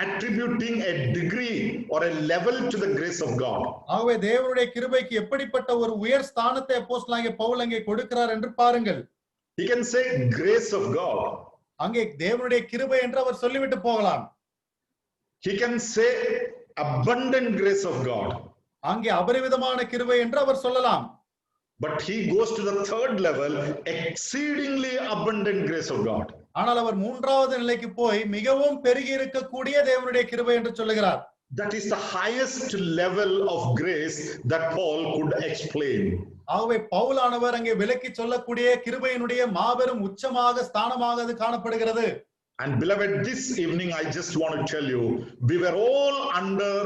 attributing a degree or a level to the grace of God. ஆகவே தேவனுடைய கிருபைக்கு எப்படிப்பட்ட ஒரு உயர் ஸ்தானத்தை அப்போஸ்தலனாகிய பவுல் அங்கே கொடுக்கிறார் என்று பாருங்கள். He can say grace of God. அங்கே தேவனுடைய கிருபை என்று அவர் சொல்லிவிட்டு போகலாம். He can say abundant grace of God. அங்கே அபரிவிதமான கிருபை என்று அவர் சொல்லலாம். But he goes to the third level, exceedingly abundant grace of God. ஆனால் அவர் மூன்றாவது நிலைக்கு போய் மிகவும் பெருகி இருக்கக்கூடிய தேவனுடைய கிருபை என்று சொல்லுகிறார். That is the highest level of grace that Paul could explain. ஆகவே பவுலானவர் அங்கே விளக்கி சொல்லக்கூடிய கிருபையினுடைய மாபெரும் உச்சமாக ஸ்தானமாக அது காணப்படுகிறது. And beloved, this evening I just want to tell you, we were all under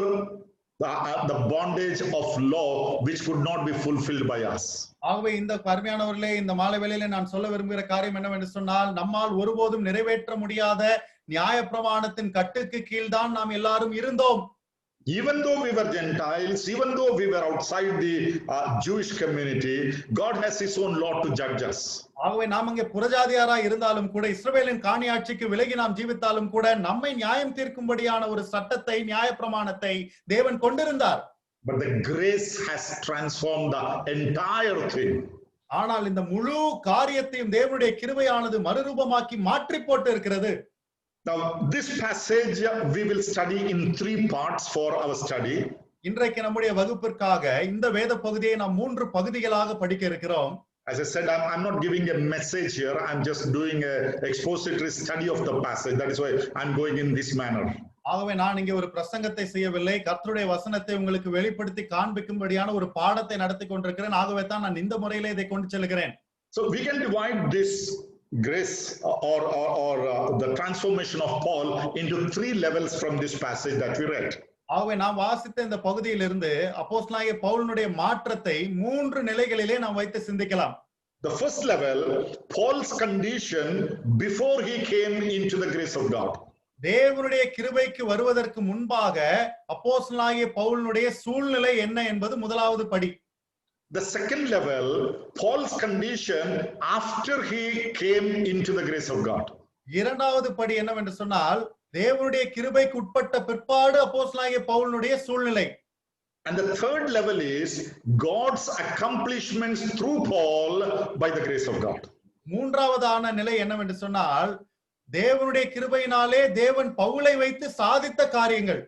the bondage of law which could not be fulfilled by us. ஆகவே இந்த அருமையானவர்களே இந்த மாலை வேளையிலே நான் சொல்ல விரும்புகிற காரியம் என்னவென்று சொன்னால் நம்மால் ஒருபோதும் நிறைவேற்ற முடியாத நியாயப்பிரமாணத்தின் கட்டுக்கு கீழ்தான் நாம் எல்லாரும் இருந்தோம். Even though we were Gentiles, even though we were outside the Jewish community, God has his own law to judge us. ஆகவே நாம் அங்கே புறஜாதியாராய் இருந்தாலும் கூட இஸ்ரவேலின் காணியாட்சிக்கு விலகி நாம் ஜீவித்தாலும் கூட நம்மை நியாயம் தீர்க்கும்படியான ஒரு சட்டத்தை நியாயப்பிரமாணத்தை தேவன் கொண்டிருந்தார். But the grace has transformed the entire thing. ஆனால் இந்த முழு காரியத்தையும் தேவனுடைய கிருபையானது மறுரூபமாக்கி மாற்றி போட்டு இருக்கிறது. Now this passage we will study in 3 parts for our study. இன்றைக்கு நம்முடைய வகுப்பிற்காக இந்த வேத பகுதியை நாம் 3 பகுதிகளாக படிக்க இருக்கிறோம். As I said, I'm not giving a message here. I'm just doing a expository study of the passage. That is why I'm going in this manner. ஆகவே நான் இங்கே ஒரு பிரசங்கத்தை செய்யவில்லை, கர்த்தருடைய வசனத்தை உங்களுக்கு வெளிப்படுத்தி காண்பிக்கும்படியான ஒரு பாடத்தை நடத்தி கொண்டிருக்கிறேன். ஆகவே தான் நான் இந்த முறையிலே இதை கொண்டு செல்கிறேன். So we can divide this grace or the transformation of Paul into 3 levels from this passage that we read. ஆகவே நாம் வாசித்த இந்த பகுதியிலிருந்து அப்போஸ்தலனாகிய பவுலினுடைய மாற்றத்தை 3 நிலைகளிலே நாம் வைத்து சிந்திக்கலாம். The first level, Paul's condition before he came into the grace of God. தேவனுடைய கிருபைக்கு வருவதற்கு முன்பாக அப்போஸ்தலனாகிய பவுலினுடைய சூழ்நிலை என்ன என்பது முதலாவது படி. The second level, Paul's condition after he came into the grace of God. இரண்டாவது படி என்னவென்று சொன்னால் தேவனுடைய கிருபைக்கு உட்பட்ட பிற்பாடு அப்போஸ்தலனாகிய பவுலுடைய சூழ்நிலை. And the third level is God's accomplishments through Paul by the grace of God. மூன்றாவதான நிலை என்னவென்று சொன்னால் தேவனுடைய கிருபையினாலே தேவன் பவுலை வைத்து சாதித்த காரியங்கள்.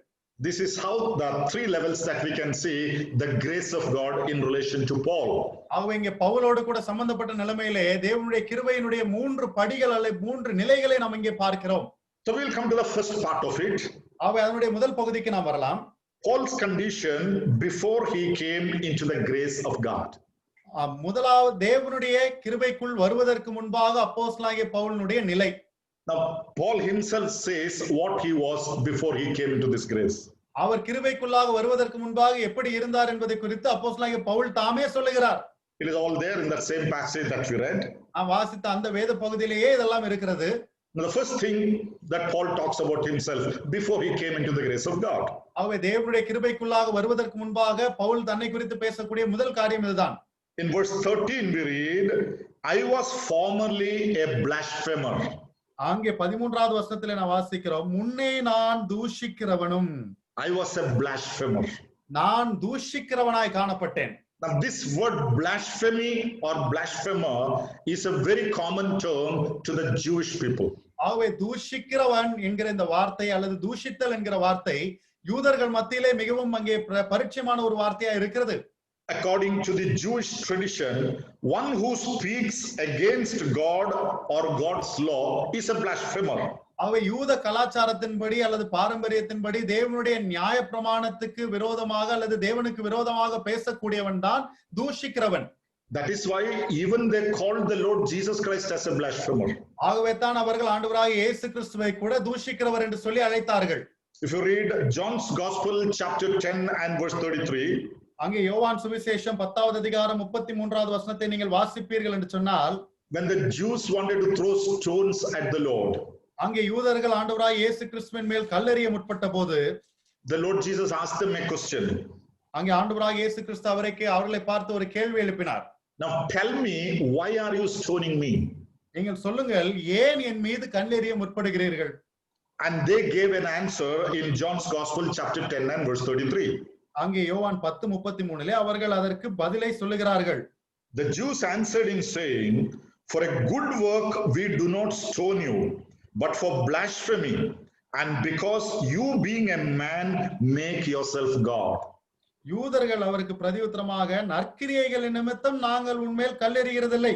This is how the three levels that we can see the grace of God in relation to Paul. ஆகவே இங்கே பவுலோடு கூட சம்பந்தப்பட்ட நிலைமையிலே தேவனுடைய கிருபையினுடைய மூன்று படிகள் அல்லது மூன்று நிலைகளை நாம் இங்கே பார்க்கிறோம். So we'll come to the first part of it. ஆகவே அதனுடைய முதல் பகுதிக்கு நாம் வரலாம். Paul's condition before he came into the grace of God. முதலாவது தேவனுடைய கிருபைக்குள் வருவதற்கு முன்பாக அப்போஸ்தலனாகிய பவுலினுடைய நிலை. Now Paul himself says what he was before he came into this grace. அவர் கிருபைக்குள்ளாக வருவதற்கு முன்பாக எப்படி இருந்தார் என்பதை குறித்து அப்போஸ்தலனாகிய பவுல் தாமே சொல்லுகிறார். It is all there in that same passage that we read. நாம் வாசித்த அந்த வேத பகுதியிலேயே இதெல்லாம் இருக்கிறது. Now, the first thing that Paul talks about himself before he came into the grace of God. ஆகவே தேவனுடைய கிருபைக்குள்ளாக வருவதற்கு முன்பாக பவுல் தன்னை குறித்து பேசக்கூடிய முதல் காரியம் இதுதான். In verse 13 we read, I was formerly a blasphemer. அங்கே 13வது வசனத்திலே நான் வாசிக்கிறோம், முன்னே நான் தூஷிக்கிறவனும். I was a blasphemer. நான் தூஷிக்கிறவனாய் காணப்பட்டேன். Now this word blasphemy or blasphemer is a very common term to the Jewish people. ஆகவே தூஷிக்கிறவன் என்கிற இந்த வார்த்தை அல்லது தூஷித்தல் என்கிற வார்த்தை யூதர்கள் மத்தியிலே மிகவும் அங்கே பரிச்சயமான ஒரு வார்த்தையா இருக்கிறது. According to the Jewish tradition, one who speaks against God or God's law is a blasphemer. ஆகவே யூத கலாச்சாரத்தின்படி அல்லது பாரம்பரியத்தின்படி தேவனுடைய நியாய பிரமாணத்துக்கு விரோதமாக அல்லது தேவனுக்கு விரோதமாக பேசக்கூடியவன் தான் தூஷிக்கிறவன். That is why even they called the Lord Jesus Christ as a blasphemer. ஆகவே தான் அவர்கள் ஆண்டவராகிய இயேசு கிறிஸ்துவை கூட தூஷிக்கிறவர் என்று சொல்லி அழைத்தார்கள். If you read John's Gospel chapter 10 and verse 33, அங்கே யோவான் சுவிசேஷம் 10வது அதிகாரம் 33வது வசனத்தை நீங்கள் வாசிப்பீர்கள் என்று சொன்னால், when the Jews wanted to throw stones at the Lord, அங்கே யூதர்கள் ஆண்டவராகிய இயேசு கிறிஸ்துவின் மேல் கல்லெறிய முற்பட்ட போது the Lord Jesus asked them a question. அங்கே ஆண்டவராகிய இயேசு கிறிஸ்து அவர்களை பார்த்து ஒரு கேள்வி எழுப்பினார். Now tell me, why are you stoning me? நீங்கள் சொல்லுங்கள், ஏன் என் மீது கல்லெறிய முற்படுகிறீர்கள்? And they gave an answer in John's Gospel chapter 10 and verse 33. அங்கே யோவான் 10:33 அவர்கள் அதற்கு பதிலை சொல்லுகிறார்கள். The Jews answered in saying, for a good work we do not stone you, but for blasphemy, and because you being a man make yourself God. யூதர்கள் அவருக்கு பிரதியுத்தரமாக, நற்கிரியைகள் நிமித்தம் நாங்கள் உன்மேல் கல்லெறிகிறதில்லை,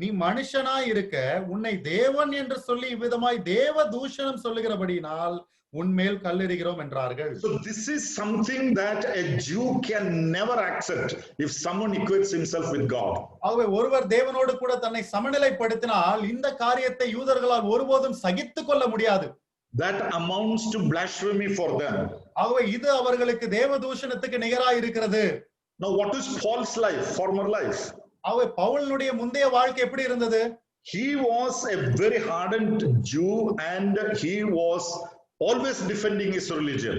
நீ மனுஷனாய் இருக்க உன்னை தேவன் என்று சொல்லி இவ்விதமாய் தேவ தூஷணம் சொல்லுகிறபடியினால் உன்மேல் கல்லெறிகிறோம் என்றார்கள். So this is something that a Jew can never accept if someone equates himself with God. ஆகவே ஒருவர் தேவனோடு கூட தன்னை சமநிலைப்படுத்தினால் இந்த காரியத்தை யூதர்களால் ஒருபோதும் சகித்துக் கொள்ள முடியாது. That amounts to blasphemy for them. ஆகவே இது அவர்களுக்கு தேவ தூஷணத்துக்கு நிகராய் இருக்கிறது. Now what is Paul's life, former life? ஆகவே பவுலினுடைய முந்தைய வாழ்க்கை எப்படி இருந்தது? He was a very hardened Jew and he was always defending his religion.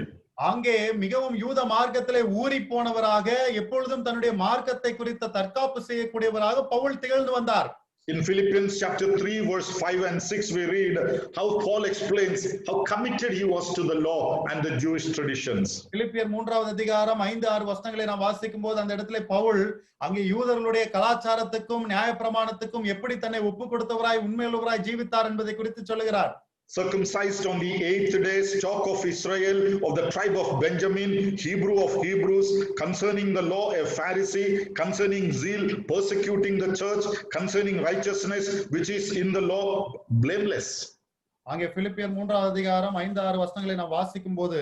அங்கே மிகவும் யூத மார்க்கத்திலே ஊறி போனவராக எப்பொழுதும் தன்னுடைய மார்க்கத்தை குறித்த தற்காப்பு செய்யக்கூடியவராக பவுல் திகழ்ந்து வந்தார். In Philippians chapter 3 verse 5 and 6 we read how Paul explains how committed he was to the law and the Jewish traditions. பிலிப்பியர் 3வது அதிகாரம் 5-6 வசனங்களை நாம் வாசிக்கும் போது அந்த இடத்திலே பவுல் அங்கே யூதர்களுடைய கலாச்சாரத்துக்கும் நியாயப்பிரமாணத்துக்கும் எப்படி தன்னை ஒப்பு கொடுத்தவராய் உண்மையுள்ளவராய் ஜீவித்தார் என்பதை குறித்து சொல்லுகிறார். Circumcised on the 8th day, stock of Israel, of the tribe of Benjamin, Hebrew of Hebrews, concerning the law a Pharisee, concerning zeal persecuting the church, concerning righteousness which is in the law blameless. அங்கே பிலிப்பியர் 3வது அதிகாரம் 5-6 வசனங்களை நாம் வாசிக்கும் போது,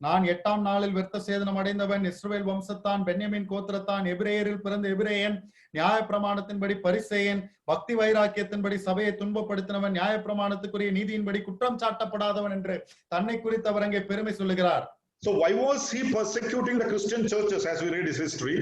நான் 8ஆம் நாளில் விருத்த சேதனம் அடைந்தவன், இஸ்ரவேல் வம்சத்தான், பென்யமீன் கோத்திரத்தான், எபிரேயரில் பிறந்த எபிரேயன், நியாயப்பிரமாணத்தின்படி பரிசேயன், பக்தி வைராக்கியத்தின்படி சபையை துன்பப்படுத்தினவன், நியாயப்பிரமாணத்துக்குரிய நீதியின்படி குற்றம் சாட்டப்படாதவன் என்று தன்னை குறித்து அவர் அங்கே பெருமை சொல்லுகிறார். So why was he persecuting the Christian churches as we read his history?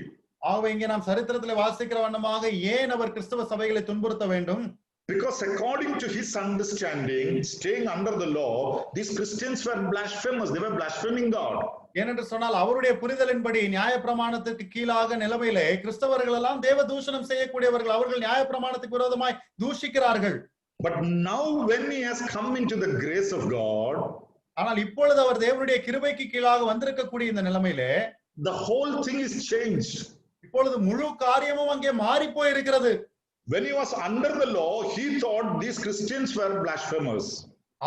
ஆகவே இங்கே நாம் சரித்திரத்தில் வாசிக்கிற வண்ணமாக ஏன் அவர் கிறிஸ்தவ சபைகளை துன்புறுத்த வேண்டும்? Because according to his understanding, staying under the law, these Christians were blasphemous. They were blaspheming God. ஏனென்று சொன்னால் அவருடைய புரிதலின்படி நியாயப்பிரமாணத்திற்கு கீழாக நிலைமையிலே கிறிஸ்தவர்கள் எல்லாம் தேவ தூஷணம் செய்யக்கூடியவர்கள், அவர்கள் நியாயப்பிரமாணத்துக்கு விரோதமாய் தூஷிக்கிறார்கள். But now when he has come into the grace of God, ஆனால் இப்பொழுது அவர் தேவனுடைய கிருபைக்கு கீழாக வந்திருக்கக்கூடிய இந்த நிலைமையிலே the whole thing is changed. இப்பொழுது முழு காரியமும் அங்கே மாறி போய் இருக்கிறது. When he was under the law, he thought these Christians were blasphemers.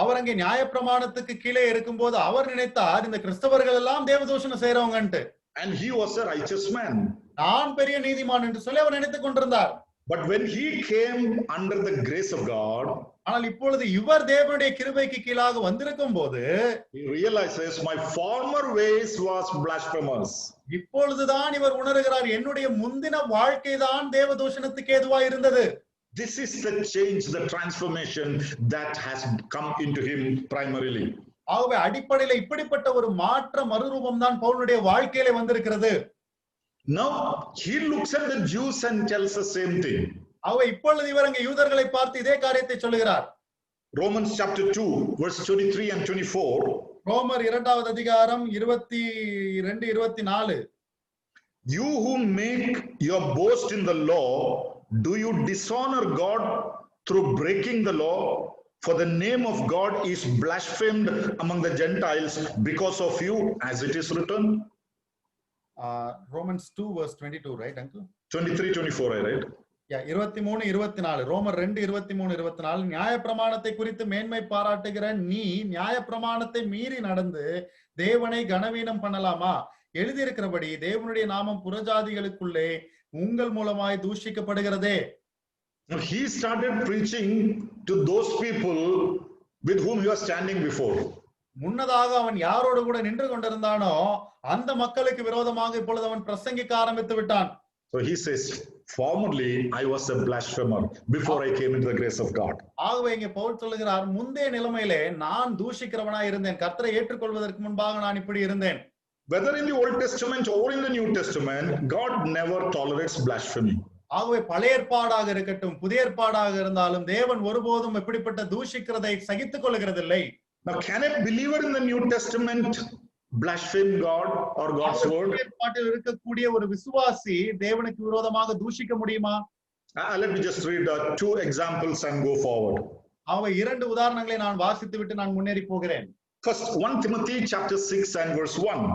அவர் அங்கே நியாயப்பிரமாணத்துக்கு கீழே இருக்கும்போது அவர் நினைத்தார் இந்த கிறிஸ்தவர்கள் எல்லாம் தேவதூஷணம் செய்யறவங்கன்ட்டு. And he was a righteous man. நான் பெரிய நீதிமான் என்று சொல்லி அவர் நினைத்துக் கொண்டிருந்தார். But when he came under the grace of God, ஆனால் இப்பொழுது இவர் தேவனுடைய கிருபைக்கு கீழாக வந்திருக்கும் போது he realizes my former ways was blasphemous. இப்பொழுதுதான் இவர் உணர்கிறார் என்னுடைய முந்தின வாழ்க்கை தான் தேவதூஷணத்துக்கு ஏதுவா இருந்தது. This is the change, the transformation that has come into him primarily. ஆகவே அடிப்படையில இப்படிப்பட்ட ஒரு மாற்ற மறுரூபம் தான் பவுலுடைய வாழ்க்கையில வந்திருக்கிறது. Now he looks at the Jews and tells the same thing. ஆகவே இப்பொழுது இவர் அங்கே யூதர்களை பார்த்து இதே காரியத்தை சொல்லுகிறார். Romans chapter 2 verse 23 and 24. ரோமர் 2வது அதிகாரம் 22 24. You who make your boast in the law, do you dishonor God through breaking the law? For the name of God is blasphemed among the Gentiles because of you, as it is written. Romans 2 verse 22, right, uncle? 23, 24, I read. Yeah, 23, 24. ரோமர் 2, 23, 24. நியாய பிரமாணத்தை குறித்து மேன்மை பாராட்டுகிற நீ நியாய பிரமாணத்தை மீறி நடந்து தேவனை கனவீனம் பண்ணலாமா? எழுதியிருக்கிறபடி தேவனுடைய நாமம் புறஜாதிகளுக்குள்ளே உங்கள் மூலமாய் தூஷிக்கப்படுகிறதே. Now he started preaching to those people with whom he was standing before. முன்னதாக அவன் யாரோடு கூட நின்று கொண்டிருந்தானோ அந்த மக்களுக்கு விரோதமாக இப்பொழுது அவன் பிரசங்கிக்க ஆரம்பித்து விட்டான். So he says, formerly I was a blasphemer before I came into the grace of God. ஆகவே இங்கே பவுல் சொல்லுகிறார், முந்தைய நிலைமையிலே நான் தூஷிக்கிறவனாய் இருந்தேன், கர்த்தரை ஏற்றுக்கொள்வதற்கு முன்பாக நான் இப்படி இருந்தேன். Whether in the Old Testament or in the New Testament, God never tolerates blasphemy. ஆகவே பழைய ஏற்பாடாக இருக்கட்டும் புதிய ஏற்பாடாக இருந்தாலும் தேவன் ஒருபோதும் எப்படிப்பட்ட தூஷிக்கிறதை சகித்துக் கொள்கிறதில்லை. Now, can a believer in the New Testament blaspheme God or God's word? ஏற்பாட்டில் இருக்கக்கூடிய ஒரு விசுவாசி தேவனுக்கு விரோதமாக தூஷிக்க முடியுமா? Let me just read 2 examples and go forward. ஆகவே 2 உதாரணங்களை நான் வாசித்துவிட்டு நான் முன்னேறி போகிறேன். First, 1 Timothy chapter 6 and verse 1.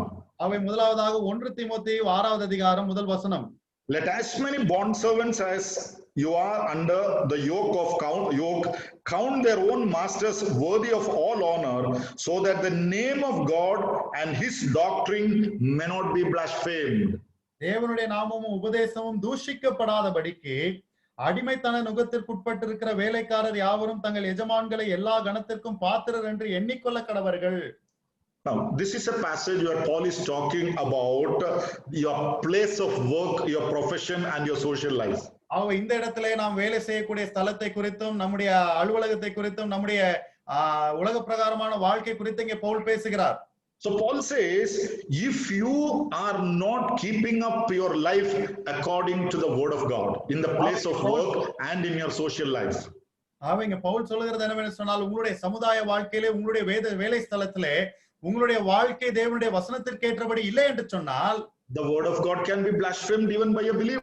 ஆகவே முதலாவதாக 1 தீமோத்தேயு 6வது அதிகாரம் முதல் வசனம். Let as many bondservants as you are under the yoke count their own masters worthy of all honor, so that the name of God and his doctrine may not be blasphemed. தேவனுடைய நாமமும் உபதேசமும் தூஷிக்கப்படாதபடிக்கு அடிமைத்தன நுகத்திற்குட்பட்டிருக்கிற வேலைக்காரர் யாவரும் தங்கள் எஜமான்களை எல்லா கணத்திற்கும் பாத்திரர் என்று எண்ணிக்கொள்ள கடவர்கள். Now, this is a passage where Paul is talking about your place of work, your profession, and your social life. ஆகவே இந்த இடத்திலே நாம் வேலை செய்யக்கூடிய ஸ்தலத்தை குறித்தும் நம்முடைய அலுவலகத்தை குறித்தும் நம்முடைய உலக பிரகாரமான வாழ்க்கை குறித்து இங்கே பவுல் பேசுகிறார். So Paul says, if you are not keeping up your life according to the word of God in the place of work and in your social life. ஆகவே பவுல் சொல்லுகிறது என்னவென்று சொன்னால் உங்களுடைய சமுதாய வாழ்க்கையிலே உங்களுடைய வேலை ஸ்தலத்திலே உங்களுடைய வாழ்க்கை தேவனுடைய வசனத்திற்கு ஏற்றபடி இல்லை என்று சொன்னால் the word of God can be blasphemed even by a believer,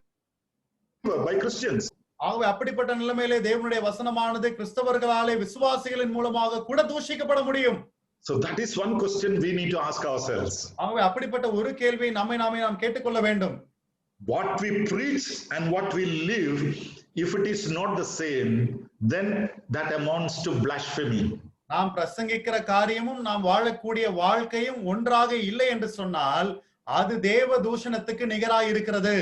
by Christians. ஆகவே அப்படிப்பட்ட நிலைமையிலே தேவனுடைய வசனமானது கிறிஸ்தவர்களாலே விசுவாசிகளின் மூலமாக கூட தூஷிக்கப்பட முடியும். So that is one question we need to ask ourselves. ஆகவே அப்படிப்பட்ட ஒரு கேள்வி நாம் கேட்டுக்கொள்ள வேண்டும். What we preach and what we live, if it is not the same, then that amounts to blasphemy. நாம் பிரசங்கிக்கிற காரியமும் நாம் வாழக்கூடிய வாழ்க்கையும் ஒன்றாக இல்லை என்று சொன்னால் அது தேவ தூஷணத்துக்கு நிகராய் இருக்கிறது.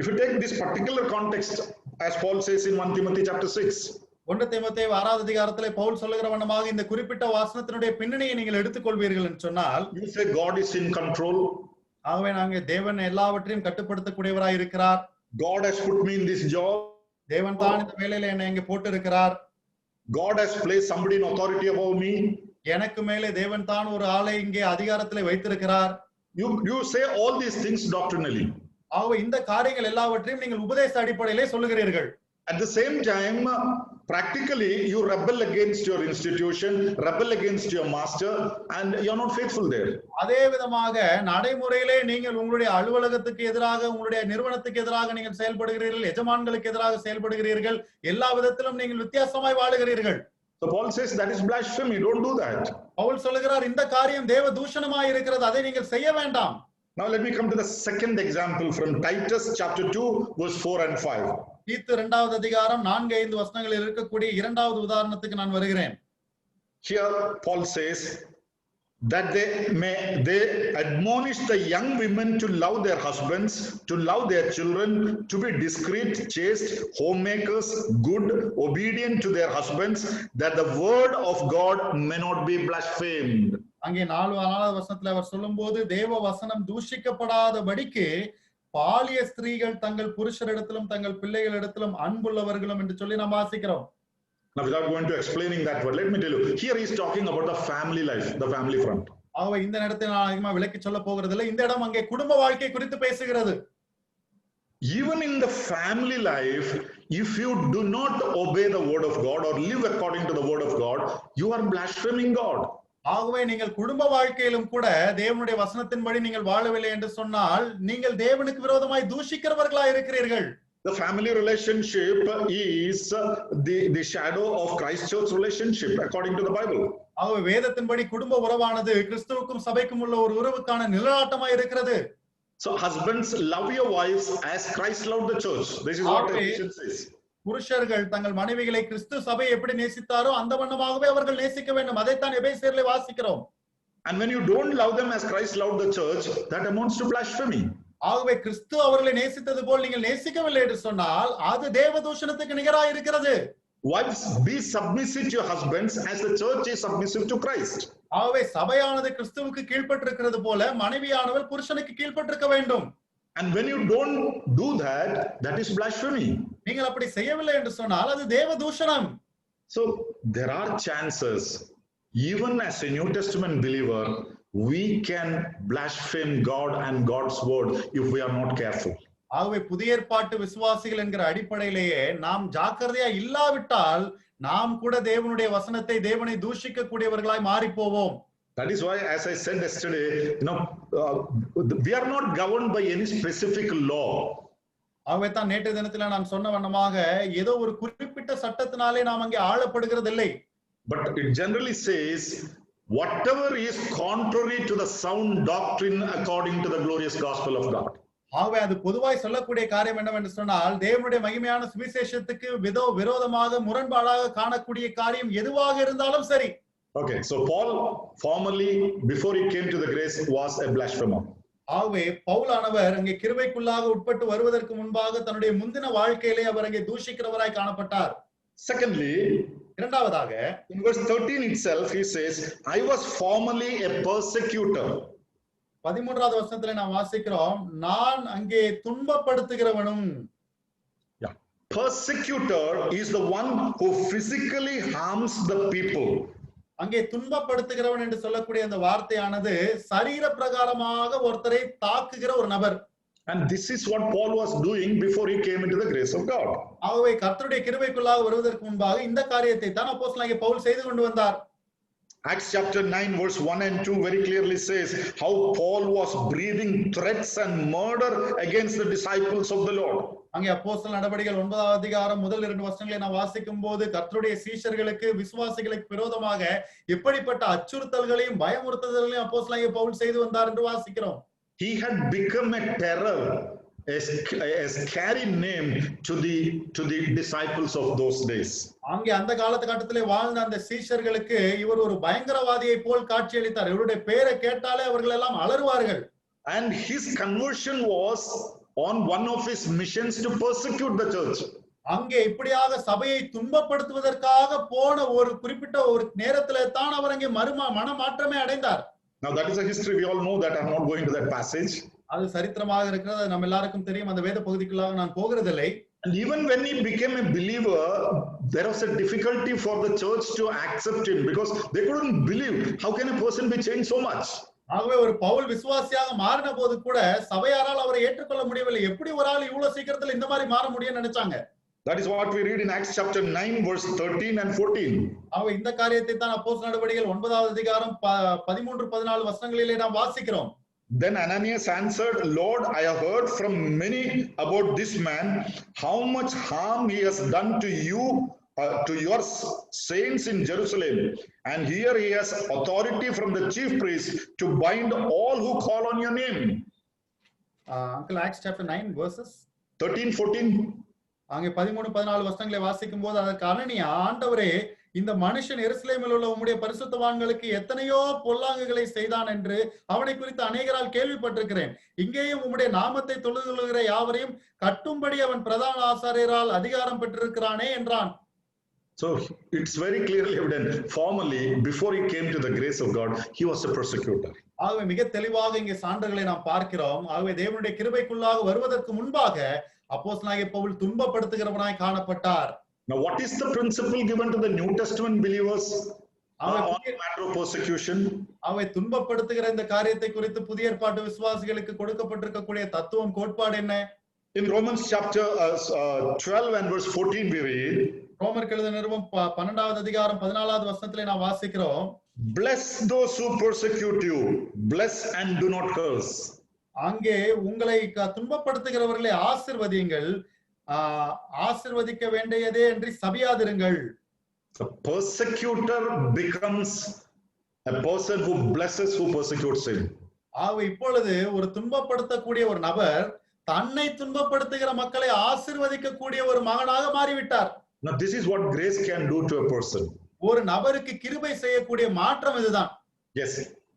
If you take this particular context, as Paul says in 1 Timothy chapter 6, 1 தீமோத்தேயு 6வது அதிகாரத்திலே பவுல் சொல்லுகிற வண்ணமாக இந்த குறிப்பிட்ட வாசனத்தினுடைய பின்னணியை நீங்கள் எடுத்துக்கொள்வீர்கள் என்று சொன்னால், you say God is in control. ஆகவே நாங்கள் தேவன் எல்லாவற்றையும் கட்டுப்படுத்தக்கூடியவராய் இருக்கிறார். God has put me in this job. தேவன் தான் இந்த வேலையில என்னை இங்கே போட்டு இருக்கிறார். God has placed somebody in authority above me. எனக்கு மேலே தேவன் தான் ஒரு ஆளை இங்கே அதிகாரத்திலே வைத்திருக்கிறார். You say all these things doctrinally. ஆகவே இந்த காரியங்கள் எல்லாவற்றையும் நீங்கள் உபதேச அடிப்படையிலே சொல்லுகிறீர்கள். At the same time, practically you rebel against your institution, rebel against your master, and you're not faithful there. அதே விதமாக நடைமுறையிலே நீங்கள் உங்களுடைய அலுவலகத்துக்கு எதிராக உங்களுடைய நிறுவனத்துக்கு எதிராக நீங்கள் செயல்படுகிறீர்கள், எஜமான்களுக்கு எதிராக செயல்படுகிறீர்கள், எல்லா விதத்திலும் நீங்கள் வித்தியாசமாய் வாழுகிறீர்கள். So Paul says that is blasphemy. Don't do that. Pavul சொல்லுகிறார் இந்த காரியம் தேவ தூஷணமாய் இருக்கிறது, அதை நீங்கள் செய்ய வேண்டாம். Now let me come to the second example from Titus chapter 2 verse 4 and 5. தீத்து 2வது அதிகாரம் 4-5 வசனங்களில் இருக்கக்கூடிய இரண்டாவது உதாரணத்துக்கு நான் வருகிறேன். Here Paul says that they admonish the young women to love their husbands, to love their children, to be discreet, chaste, homemakers, good, obedient to their husbands, that the word of God may not be blasphemed. அங்கே 4வது வசனத்துல அவர் சொல்லும்போது தேவ வசனம் தூஷிக்கப்படாதபடிக்கு பாலிய ஸ்திரீகள் தங்கள் புருஷரிடத்திலும் தங்கள் பிள்ளைகளிடத்திலும் அன்புள்ளவர்களும் என்று சொல்லி நாம் வாசிக்கிறோம். Now, without going to explaining that word, let me tell you, here he is talking about the family life, the family front. ஆகவே இந்த நேரத்தில் நான் அதிகமா விளக்கி சொல்ல போகிறதில்லை. இந்த இடம் அங்கே குடும்ப வாழ்க்கை குறித்து பேசுகிறது. Even in the family life, if you do not obey the word of God or live according to the word of God, you are blaspheming God. ஆகவே நீங்கள் குடும்ப வாழ்க்கையிலும் கூட தேவனுடைய வசனத்தின்படி நீங்கள் வாழவில்லை என்று சொன்னால் நீங்கள் தேவனுக்கு விரோதமாய் தூஷிக்கிறவர்களாய் இருக்கிறீர்கள். The family relationship is the shadow of Christ church relationship according to the Bible. ஆகவே வேதத்தின்படி குடும்ப உறவானது கிறிஸ்துவுக்கும் சபைக்கும் உள்ள ஒரு உறவுக்கான நிழலாட்டமாய் இருக்கிறது. So husbands, love your wives as Christ loved the church. This is what Ephesians says. புருஷர்கள் தங்கள் மனைவிகளை கிறிஸ்து சபையை எப்படி நேசித்தாரோ அந்த வண்ணமாகவே அவர்கள் நேசிக்க வேண்டும். அதைத்தான் எபேசியரிலே வாசிக்கிறோம். And when you don't love them as Christ loved the church, that amounts to blasphemy. ஆகவே கிறிஸ்து அவர்களை நேசித்தது போல் நீங்கள் நேசிக்கவில்லை என்று சொன்னால் அது தேவ தூஷணத்துக்கு நிகராய் இருக்கிறது. Wives, be submissive to your husbands as the church is submissive to Christ. ஆகவே சபையானது கிறிஸ்துவுக்கு கீழ்ப்பட்டிருக்கிறது போல மனைவியானவள் புருஷனுக்கு கீழ்ப்பட்டிருக்க வேண்டும். And when you don't do that, that is blasphemy. நீங்கள் அப்படி செய்யவில்லை என்று சொன்னால் அது தேவ தூஷணம். So there are chances, even as a New Testament believer, we can blaspheme God and God's word if we are not careful. ஆகவே புதிய ஏற்பாட்டு விசுவாசிகள் என்கிற அடிப்படையிலேயே நாம் ஜாக்கிரதையா இல்லாவிட்டால் நாம் கூட தேவனுடைய வசனத்தை தேவனை தூஷிக்க கூடியவர்களாய் மாறி போவோம். That is why, as I said yesterday, we are not governed by any specific law. ஆகவே தான் நேற்று தினத்துல நான் சொன்ன வண்ணமாக ஏதோ ஒரு குறிப்பிட்ட சட்டத்தினாலே நாம் அங்கே ஆளப்படுகிறதில்லை. But it generally says whatever is contrary to the sound doctrine according to the glorious gospel of God. ஆகவே அது பொதுவாய் சொல்லக்கூடிய காரியம் என்னவென்று சொன்னால் தேவனுடைய மகிமையான சுவிசேஷத்துக்கு விரோதமாக முரண்பாடாக காணக்கூடிய காரியம் எதுவாக இருந்தாலும் சரி. Okay, so Paul formerly, before he came to the grace, was a blasphemer. ஆகவே பவுலானவர் அங்கே கிருபைக்குள்ளாக உட்பட்டு வருவதற்கு முன்பாக தன்னுடைய முந்தின வாழ்க்கையிலே அவர் அங்கே தூஷிக்கிறவராய் காணப்பட்டார். Secondly, இரண்டாவதாக in verse 13 itself, he says, I was formerly a persecutor. 13வது வசனத்துல நாம் வாசிக்கிறோம், நான் அங்கே துன்பப்படுத்துகிறவனும். Yeah, persecutor is the one who physically harms the people. அங்கே துன்பப்படுத்துகிறவன் என்று சொல்லக்கூடிய அந்த வார்த்தையானது சரீர பிரகாரமாக ஒருத்தரை தாக்குகிற ஒரு நபர். And this is what Paul was doing before he came into the grace of God. ஆகவே கர்த்தருடைய கிருபைக்குள்ளாக வருவதற்கு முன்பாக இந்த காரியத்தை தான் அப்போஸ்தலனாகிய பவுல் செய்து கொண்டு வந்தார். Acts chapter 9 verse 1 and 2 very clearly says how Paul was breathing threats and murder against the disciples of the Lord. அங்கே அப்போஸ்தலர் நடவடிக்கைகள் 9வது அதிகாரம் முதல் 2 வசனங்களை நான் வாசிக்கும் போது கர்த்தருடைய சீஷர்களுக்கு விசுவாசிகளுக்கு விரோதமாக எப்படிப்பட்ட அச்சுறுத்தல்களையும் பயமுறுத்துதல்களையும் அப்போஸ்தலனாகிய பவுல் செய்து வந்தார் என்று வாசிக்கிறோம். He had become a terror, a scary name to the disciples of those days. அங்கே அந்த காலகட்டத்திலே வாழ்ந்த அந்த சீஷர்களுக்கு இவர் ஒரு பயங்கரவாதியை போல் காட்சியளித்தார். இவருடைய பெயரை கேட்டாலே அவர்கள் எல்லாம் அலறுவார்கள். And his conversion was on one of his missions to persecute the church. அங்கே இப்படியாக சபையை துன்பப்படுத்துவதற்காக போன ஒரு குறிப்பிட்ட ஒரு நேரத்திலே தான் அவர் அங்கே மனமாற்றமே அடைந்தார். Now that is a history, we all know that. I'm not going to that passage. அது சரித்திரமாக இருக்கிறது, நம்ம எல்லாருக்கும் தெரியும். அந்த வேத பகுதிக்குள்ளாக நான் போகிறதில்லை. And even when he became a believer, there was a difficulty for the church to accept him because they couldn't believe how can a person be changed so much. ஆகவே ஒரு பவுல் விசுவாசியாக மாறின போது கூட சபையாரால் அவரை ஏற்றுக்கொள்ள முடியவில்லை. எப்படி ஒரு ஆள் இவ்வளவு சீக்கிரத்தில் இந்த மாதிரி மாற முடியும்னு நினைச்சாங்க. That is what we read in Acts chapter 9 verse 13 and 14. ஆகவே இந்த காரியத்தை தான் அப்போஸ்தலர் நடவடிக்கைகள் 9வது அதிகாரம் 13-14 வசனங்களிலே நாம் வாசிக்கிறோம். Then Ananias answered, Lord, I have heard from many about this man, how much harm he has done to you to your saints in Jerusalem, and here he has authority from the chief priest to bind all who call on your name. Uncle, Acts chapter 9 verses 13, 14. அங்கே 13-14 வசனங்களை வாசிக்கும் போது அதற்கு அனனியா, ஆண்டவரே, இந்த மனுஷன் எருசலேமில் உள்ள உம்முடைய பரிசுத்தவான்களுக்கு எத்தனையோ பொல்லாங்குகளை செய்தான் என்று அவனை குறித்து அநேகரால் கேள்விப்பட்டிருக்கிறேன். இங்கேயும் உம்முடைய நாமத்தை தொழுது கொள்கிற யாவரையும் கட்டும்படி அவன் பிரதான ஆசாரியரால் அதிகாரம் பெற்றிருக்கிறானே என்றான். So it's very clearly evident. Formally, before he came to the grace of God, he was a persecutor. ஆகவே மிக தெளிவாக இங்கே சான்றுகளை நாம் பார்க்கிறோம். ஆகவே தேவனுடைய கிருபைக்குள்ளாக வருவதற்கு முன்பாக அப்போஸ்தலனாகிய பவுல் துன்பப்படுத்துகிறவனாய் காணப்பட்டார். Now, what is the principle given to the New Testament believers on the matter of persecution? அவை துன்பப்படுத்துகிற இந்த காரியத்தை குறித்து புதிய ஏற்பாட்டு விசுவாசிகளுக்கு கொடுக்கப்பட்டிருக்கக்கூடிய தத்துவம், கோட்பாடு என்ன? In Romans chapter 12 and verse 14 we read, ரோமருக்கு எழுதின நிருபம் 12வது அதிகாரம் 14வது வசனத்திலே நாம் வாசிக்கிறோம், bless those who persecute you, bless and do not curse. அங்கே உங்களை துன்பப்படுத்துகிறவர்களை ஆசீர்வதியுங்கள், ஆசீர்வதிக்க வேண்டியதே என்று சபியாதிருங்கள். The persecutor becomes a person who blesses who persecutes him. ஆகவே இப்பொழுது ஒரு துன்பப்படுத்தக்கூடிய ஒரு நபர் தன்னை துன்பப்படுத்துகிற மக்களை ஆசீர்வதிக்கக்கூடிய ஒரு மகனாக மாறிவிட்டார். Now this is what grace can do to a person. ஒரு நபருக்கு கிருபை செய்யக்கூடிய மாற்றம் இதுதான். Yes.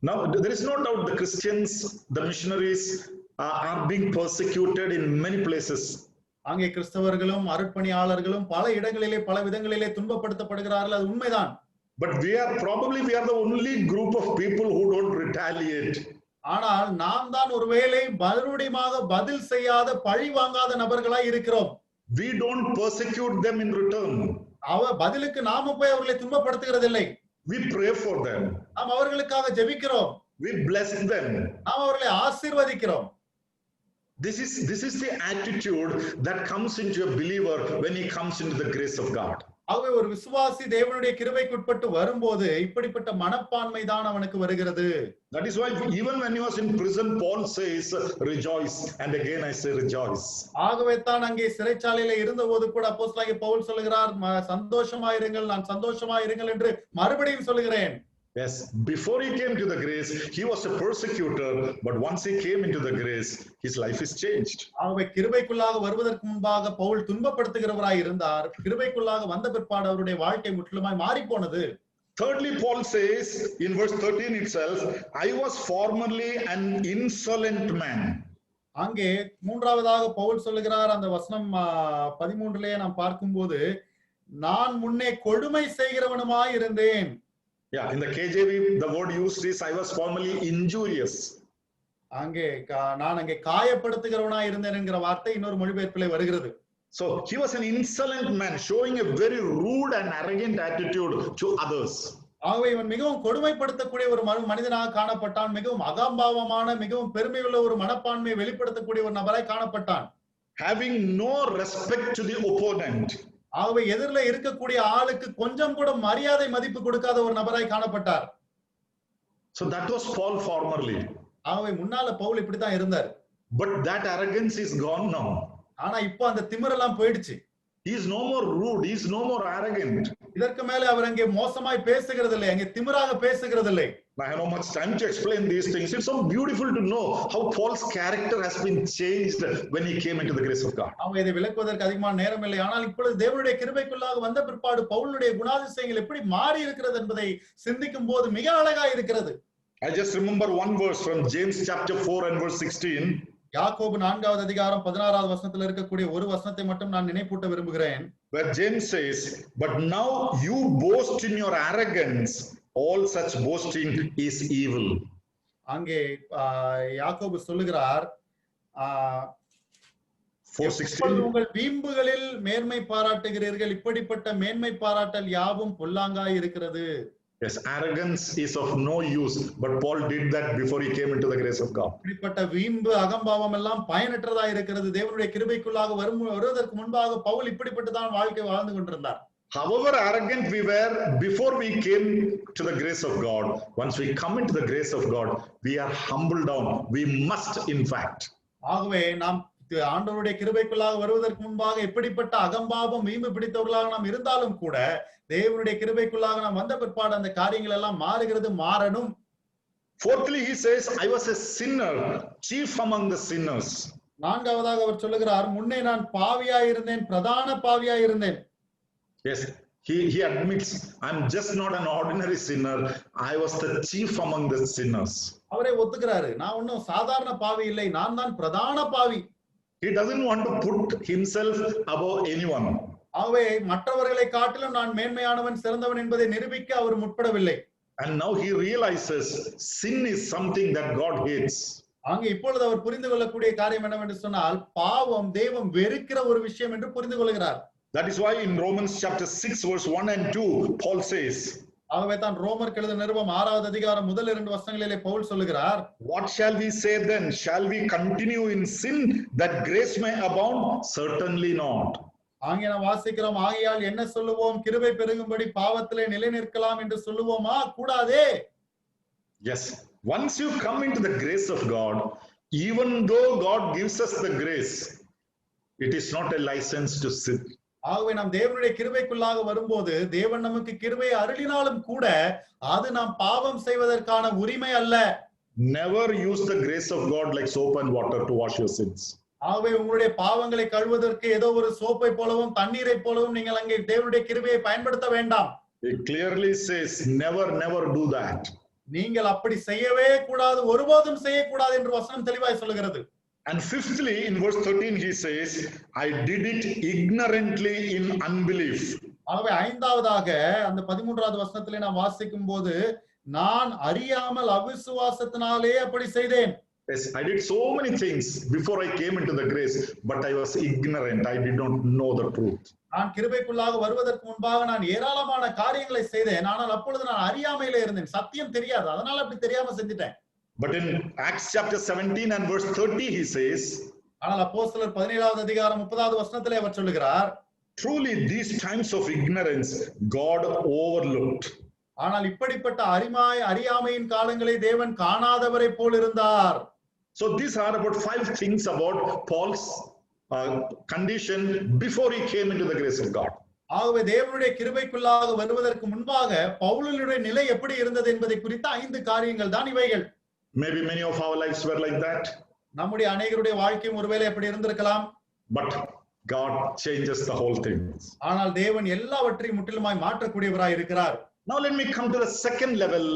Now there is no doubt the Christians, the missionaries are being persecuted in many places. அங்கே கிறிஸ்தவர்களும் அருட்பணியாளர்களும் பல இடங்களிலே பல விதங்களிலே துன்பப்படுத்தப்படுகிறார்கள், அது உண்மைதான். But we are the only group of people who don't retaliate. ஆனால் நாம் தான் ஒருவேளை மறுபடியுமாக பதில் செய்யாத, பழி வாங்காத நபர்களாய் இருக்கிறோம். We don't persecute them in return. பதிலுக்கு நாம போய் அவர்களை துன்பப்படுத்துகிறதில்லை. We pray for them. நாம் அவர்களுக்காக ஜெபிக்கிறோம். We bless them. நாம் அவர்களை ஆசீர்வதிக்கிறோம். This is the attitude that comes into a believer when he comes into the grace of God. ஆகவே ஒரு விசுவாசி தேவனுடைய கிருபைக்குட்பட்டு வரும்போது இப்படிப்பட்ட மனப்பான்மை தான் அவனுக்கு வருகிறது. That is why even when he was in prison, Paul says, rejoice, and again I say rejoice. ஆகவே தான் அங்கே சிறைச்சாலையில இருந்தபோது கூட அப்போஸ்தலனாகிய பவுல் சொல்லுகிறார், சந்தோஷமாயிருங்கள், நான் சந்தோஷமாயிருங்கள் என்று மறுபடியும் சொல்லுகிறேன். Yes, before he came to the grace, he was a persecutor, but once he came into the grace, his life is changed. ஆகவே கிருபைக்குள்ளாக வருவதற்கு முன்பாக பவுல் துன்பப்படுத்துகிறவராய் இருந்தார். கிருபைக்குள்ளாக வந்த பிற்பாடு அவருடைய வாழ்க்கை முற்றிலுமாய் மாறி போனது. Thirdly, Paul says in verse 13 itself, I was formerly an insolent man. அங்கே மூன்றாவதாக பவுல் சொல்லுகிறார், அந்த வசனம் 13 நாம் பார்க்கும்போது, நான் முன்னே கொடுமை செய்கிறவனுமாய் இருந்தேன். Yeah, in the KJV, the word used is I was formerly injurious. அங்கே நான் அங்கே காயப்படுத்துகிறவனாய் இருந்தேன் என்கிற வார்த்தை இன்னொரு மொழிபெயர்ப்பிலே வருகிறது. So he was an insolent man, showing a very rude and arrogant attitude to others. ஆகவே இவன் மிகவும் கொடுமைப்படுத்தக்கூடிய ஒரு மனிதனாக காணப்பட்டான். மிகவும் அகம்பாவமான, மிகவும் பெருமையுள்ள ஒரு மனப்பான்மையை வெளிப்படுத்தக்கூடிய ஒரு நபராய் காணப்பட்டான். Having no respect to the opponent. ஆகவே எதிரில இருக்கக்கூடிய ஆளுக்கு கொஞ்சம் கூட மரியாதை மதிப்பு கொடுக்காத ஒரு நபராய் காணப்பட்டார். So that was Paul formerly. ஆகவே முன்னால பவுல் இப்படித்தான் இருந்தார். But that arrogance is gone now. ஆனா இப்போ அந்த திமிரெல்லாம் போயிடுச்சு. He is no more rude, he is no more arrogant. இதற்கு மேல அவர் அங்கே மோசமாய் பேசுகிறதில்லை, அங்கே திமிராக பேசுகிறதில்லை. I have no much time to explain these things. It's so beautiful to know how Paul's character has been changed when he came into the grace of God. அவங்க இதை விளக்குவதற்கு அதிகமான நேரம் இல்லை. ஆனால் இப்பொழுது தேவனுடைய கிருபைக்குள்ளாக வந்த பிற்பாடு பவுலுடைய குணாதிசயங்கள் எப்படி மாறி இருக்கிறது என்பதை சிந்திக்கும் போது மிக அழகா இருக்கிறது. I just remember one verse from James chapter 4 and verse 16. யாக்கோபு 4வது அதிகாரம் 16வது வசனத்தில் இருக்கக்கூடிய ஒரு வசனத்தை மட்டும் நான் நினைப்பூட்ட விரும்புகிறேன். Where James says, but now you boast in your arrogance, all such boasting is evil. அங்கே யாக்கோபு சொல்லுகிறார், 4:16, உங்கள் வீம்புகளில் மேன்மை பாராட்டுகிறீர்கள், இப்படிப்பட்ட மேன்மை பாராட்டல் யாவும் பொல்லாங்காய் இருக்கிறது. Yes, arrogance is of no use, but Paul did that before he came into the grace of God. இப்படிப்பட்ட வீம்பு அகம்பாவம் எல்லாம் பயனற்றதா இருக்கிறது. தேவனுடைய கிருபைக்குள்ளாக வருவதற்கு முன்பாக பவுல் இப்படிப்பட்டதான் வாழ்க்கை வாழ்ந்து கொண்டிருந்தார். However arrogant we were before we came to the grace of God, once we come into the grace of God, we are humbled down. We must, in fact. ஆகவே நாம் ஆண்டவருடைய கிருபைக்குள்ளாக வருவதற்கு முன்பாக எப்படிப்பட்ட அகம்பாவம் வீம்பு பிடித்தவர்களாக நாம் இருந்தாலும் கூட தேவனுடைய கிருபைக்குள்ளாக நாம் வந்த பிற்பாடு அந்த காரியங்கள் எல்லாம் மாறுகிறது, மாறணும். Fourthly, he says, I was a sinner, chief among the sinners. நான்காவதாக அவர் சொல்லுகிறார், முன்னே நான் பாவியாய் இருந்தேன், பிரதான பாவியாய் இருந்தேன். Yes, he admits, I'm just not an ordinary sinner. I was the chief among the sinners. அவரே ஒத்துக்கிறாரு, நான் ஒன்னும் சாதாரண பாவி இல்லை, நான் தான் பிரதான பாவி. He doesn't want to put himself above anyone. ஆகவே மற்றவர்களை காட்டிலும் நான் மேன்மையானவன், சிறந்தவன் என்பதை நிரூபிக்க அவர் முற்படவில்லை. And now he realizes sin is something that God hates. அங்கே இப்பொழுது அவர் புரிந்து கொள்ளக்கூடிய காரியம் என்னவென்று சொன்னால், பாவம் தேவன் வெறுக்கிற ஒரு விஷயம் என்று புரிந்து கொள்கிறார். That is why in Romans chapter 6 verse 1 and 2 Paul says, ஆகவே தான் ரோமர் எழுதின நிருபம் 6வது அதிகாரம் முதல் 2 வசனங்களிலே பவுல் சொல்லுகிறார், what shall we say then? Shall we continue in sin that grace may abound? Certainly not. ஆகிய நாம் வாசிக்கிறோம், ஆகையால் என்ன சொல்லுவோம், கிருபை பெருகும்படி பாவத்திலே நிலை நிற்கலாம் என்று சொல்லுவோமா? கூடாதே. Yes, once you come into the grace of God, even though God gives us the grace, it is not a license to sin. ஆகவே நாம் தேவனுடைய கிருபைக்குள்ளாக வரும்போது தேவன் நமக்கு கிருபையை அருளினாலும் கூட அது நாம் பாவம் செய்வதற்கான உரிமை அல்ல. Never use the grace of God like soap and water to wash your sins. ஆகவே உங்களுடைய பாவங்களை கழுவுவதற்கு ஏதோ ஒரு சோப்பை போலவும் தண்ணீரை போலவும் நீங்கள் அங்கே தேவனுடைய கிருபையை பயன்படுத்த வேண்டாம். It clearly says never do that. நீங்கள் அப்படி செய்யவே கூடாது, ஒருபோதும் செய்யக்கூடாது என்று வசனம் தெளிவாய் சொல்லுகிறது. And fifthly, in verse 13 he says, I did it ignorantly in unbelief. ஆகவே ஐந்தாவதாக அந்த 13வது வசனத்திலே நாம் வாசிக்கும் போது, நான் அறியாமல் அவிசுவாசத்தினாலே அப்படி செய்தேன். Yes, I did so many things before I came into the grace, but I was ignorant. I did not know the truth. நான் கிருபைக்குள்ளாக வருவதற்கு முன்பாக நான் ஏராளமான காரியங்களை செய்தேன், ஆனால் அப்பொழுது நான் அறியாமையிலே இருந்தேன், சத்தியம் தெரியாது, அதனால அப்படி தெரியாம செஞ்சிட்டேன். But in Acts chapter 17 and verse 30 he says, ஆனால் அப்போஸ்தலர் 17வது அதிகாரம் 30வது வசனத்திலே அவர் சொல்லுகிறார், truly these times of ignorance God overlooked. ஆனால் இப்படிப்பட்ட அறியாமையின் காலங்களை தேவன் காணாதவரை போல் இருந்தார். So these are about 5 things about Paul's condition before he came into the grace of God. ஆகவே தேவனுடைய கிருபைக்குள்ளாக வருவதற்கு முன்பாக பவுலுடைய நிலை எப்படி இருந்தது என்பதை குறித்த 5 காரியங்கள் தான் இவைகள். Maybe many of our lives were like that. நம்முடைய அநேகருடைய வாழ்க்கையும் ஒருவேளை எப்படி இருந்திருக்கலாம். But God changes the whole thing. ஆனால் தேவன் எல்லாவற்றையும் முற்றிலுமாய் மாற்றக்கூடியவராய் இருக்கிறார். Now let me come to the second level